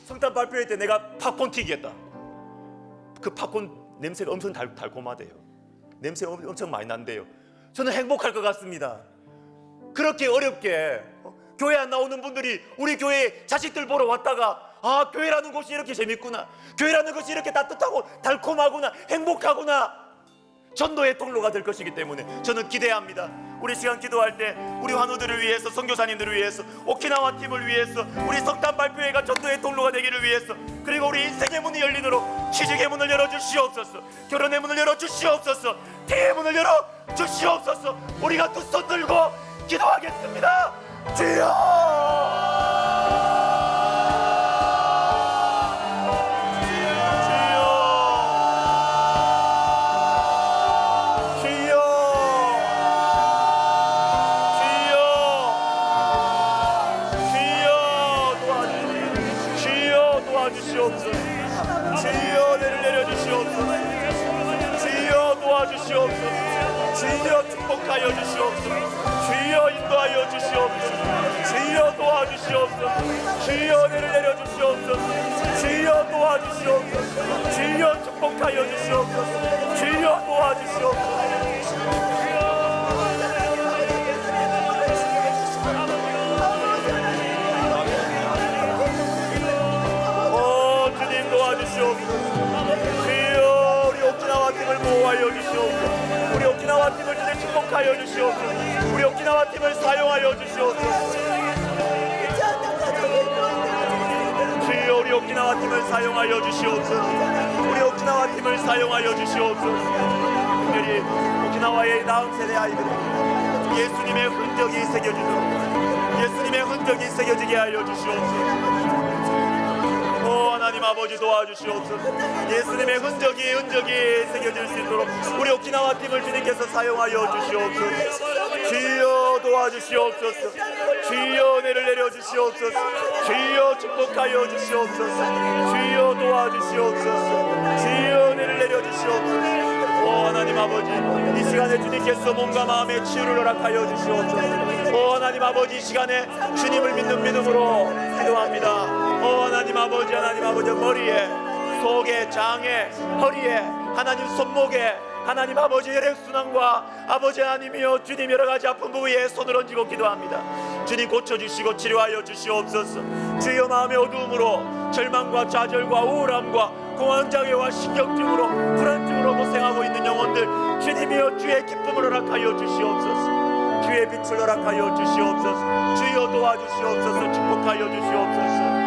성탄 발표회 때 내가 팝콘 튀기겠다. 그 팝콘 냄새가 엄청 달콤하대요. 냄새가 엄청 많이 난대요. 저는 행복할 것 같습니다. 그렇게 어렵게 교회 안 나오는 분들이 우리 교회에 자식들 보러 왔다가 아 교회라는 곳이 이렇게 재밌구나, 교회라는 것이 이렇게 따뜻하고 달콤하구나, 행복하구나, 전도의 통로가 될 것이기 때문에 저는 기대합니다. 우리 시간 기도할 때 우리 환우들을 위해서, 선교사님들을 위해서, 오키나와 팀을 위해서, 우리 성탄 발표회가 전도의 통로가 되기를 위해서, 그리고 우리 인생의 문이 열리도록 취직의 문을 열어주시옵소서, 결혼의 문을 열어주시옵소서, 태의 문을 열어주시옵소서. 우리가 두 손 들고 기도하겠습니다. 주여! 주여 내를 내려주시옵소서. 주여 도와주시옵소서. 주여 축복하여 주시옵소서. 주여 인도하여 주시옵소서. 주여 도와주시옵소서. 주여 내를 내려주시옵소서. 주여 도와주시옵소서. 주여 축복하여 주시옵소서. 주여 도와주시옵소서. 주여 우리 오키나와 팀을 보호하여 주시옵소서. 우리 오키나와 팀을 주님 축복하여 주시옵소서. 우리 오키나와 팀을 사용하여 주시옵소서. 주여 우리 오키나와 팀을 사용하여 주시옵소서. 우리 오키나와 팀을 사용하여 주시옵소서. 특별히 오키나와의 다음 세대 아이들 예수님의 흔적이 새겨지도록, 예수님의 흔적이 새겨지게 하여 주시옵소서. 오 하나님 아버지 도와주시옵소서. 예수님의 흔적이 새겨질 수 있도록 우리 오키나와 팀을 주님께서 사용하여 주시옵소서. 주여 도와주시옵소서. 주여 은혜를 내려주시옵소서. 주여 축복하여 주시옵소서. 주여 도와주시옵소서. 주여 은혜를 내려주시옵소서. 오 하나님 아버지, 이 시간에 주님께서 몸과 마음의 치유를 허락하여 주시옵소서. 오 하나님 아버지, 이 시간에 주님을 믿는 믿음으로 기도합니다. 오 하나님 아버지, 하나님 아버지, 머리에, 속에, 장에, 허리에, 하나님 손목에, 하나님 아버지 혈액순환과 아버지 하나님이여 주님 여러가지 아픈 부위에 손을 얹고 기도합니다. 주님 고쳐주시고 치료하여 주시옵소서. 주여 마음의 어두움으로 절망과 좌절과 우울함과 공황장애와 신경증으로 불안증으로 고생하고 있는 영혼들 주님이여 주의 기쁨을 허락하여 주시옵소서. 주의 빛을 허락하여 주시옵소서. 주여 도와주시옵소서. 축복하여 주시옵소서.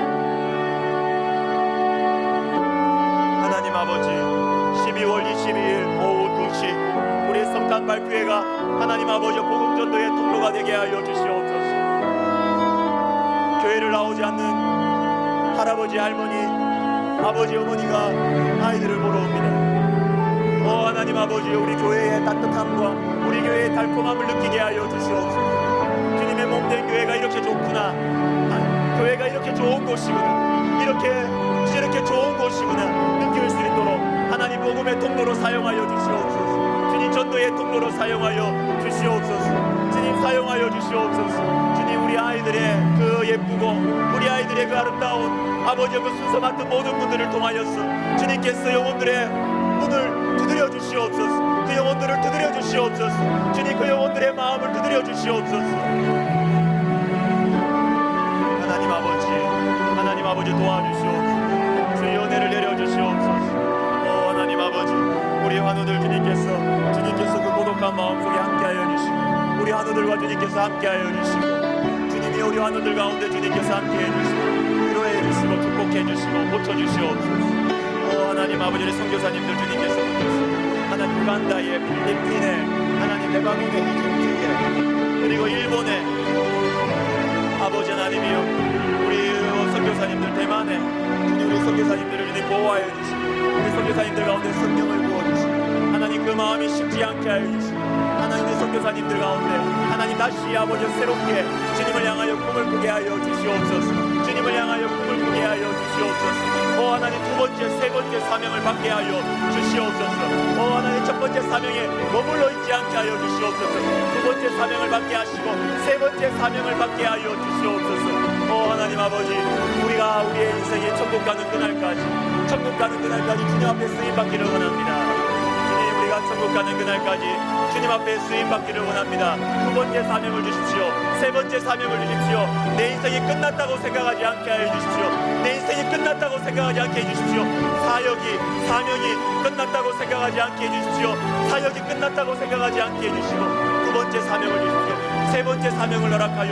하나님 아버지, 12월 22일 오후 2시 우리 성탄 발표회가 하나님 아버지 복음전도의 통로가 되게 하여 주시옵소서. 교회를 나오지 않는 할아버지 할머니 아버지 어머니가 아이들을 보러 옵니다. 오 하나님 아버지, 우리 교회의 따뜻함과 우리 교회의 달콤함을 느끼게 하여 주시옵소서. 주님의 몸된 교회가 이렇게 좋구나, 교회가 이렇게 좋은 곳이구나, 이렇게 좋은 곳이구나 느낄 수 있도록 하나님 복음의 통로로 사용하여 주시옵소서. 주님 전도의 통로로 사용하여 주시옵소서. 주님 사용하여 주시옵소서. 주님 우리 아이들의 그 예쁘고 우리 아이들의 그 아름다운 아버지의 그 순서 맡은 모든 분들을 통하여서 주님께서 영혼들의 문을 두드려 주시옵소서. 그 영혼들을 두드려 주시옵소서. 주님 그 영혼들의 마음을 두드려 주시옵소서. 하나님 아버지 도와주시옵소서. 주의 은혜를 내려주시옵소서. 오 하나님 아버지, 우리 환우들 주님께서 그 고독한 마음속에 함께하여 주시고 우리 환우들과 주님께서 함께하여 주시고 주님이 우리 환우들 가운데 주님께서 함께해 주시고 위로해 주시고 축복해 주시고 고쳐주시옵소서. 오 하나님 아버지, 우리 선교사님들 주님께서 붙드시고 하나님 우간다에, 필리핀에, 하나님 레바논에, 이집트에, 그리고 일본에 아버지 하나님이여 우리 선교사님들 대만에 주님 우리 선교사님들을 주님 보호하여 주시고 우리 선교사님들 가운데 성령을 부어주시고 하나님 그 마음이 식지 않게 하여 주시고 하나님 우리 선교사님들 가운데 하나님 다시 아버지 새롭게 주님을 향하여 꿈을 꾸게 하여 주시옵소서. 주님을 향하여 꿈을 꾸게 하여 주시옵소서. 오 하나님 두 번째 세 번째 사명을 받게 하여 주시옵소서. 오 하나님 첫 번째 사명에 머물러 있지 않게 하여 주시옵소서. 두 번째 사명을 받게 하시고 세 번째 사명을 받게 하여 주시옵소서. 오 하나님 아버지, 우리가 우리의 인생이 천국 가는 그날까지 주님 앞에 쓰임 받기를 원합니다. 주님 우리가 천국 가는 그날까지 주님 앞에 쓰임 받기를 원합니다. 두 번째 사명을 주십시오. 세 번째 사명을 주십시오. 내 인생이 끝났다고 생각하지 않게 해 주십시오. 내 인생이 끝났다고 생각하지 않게 해 주십시오. 사명이 끝났다고 생각하지 않게 해 주십시오. 사역이 끝났다고 생각하지 않게 해 주시고 두 번째 사명을 주십시오. 세 번째 사명을 허락하여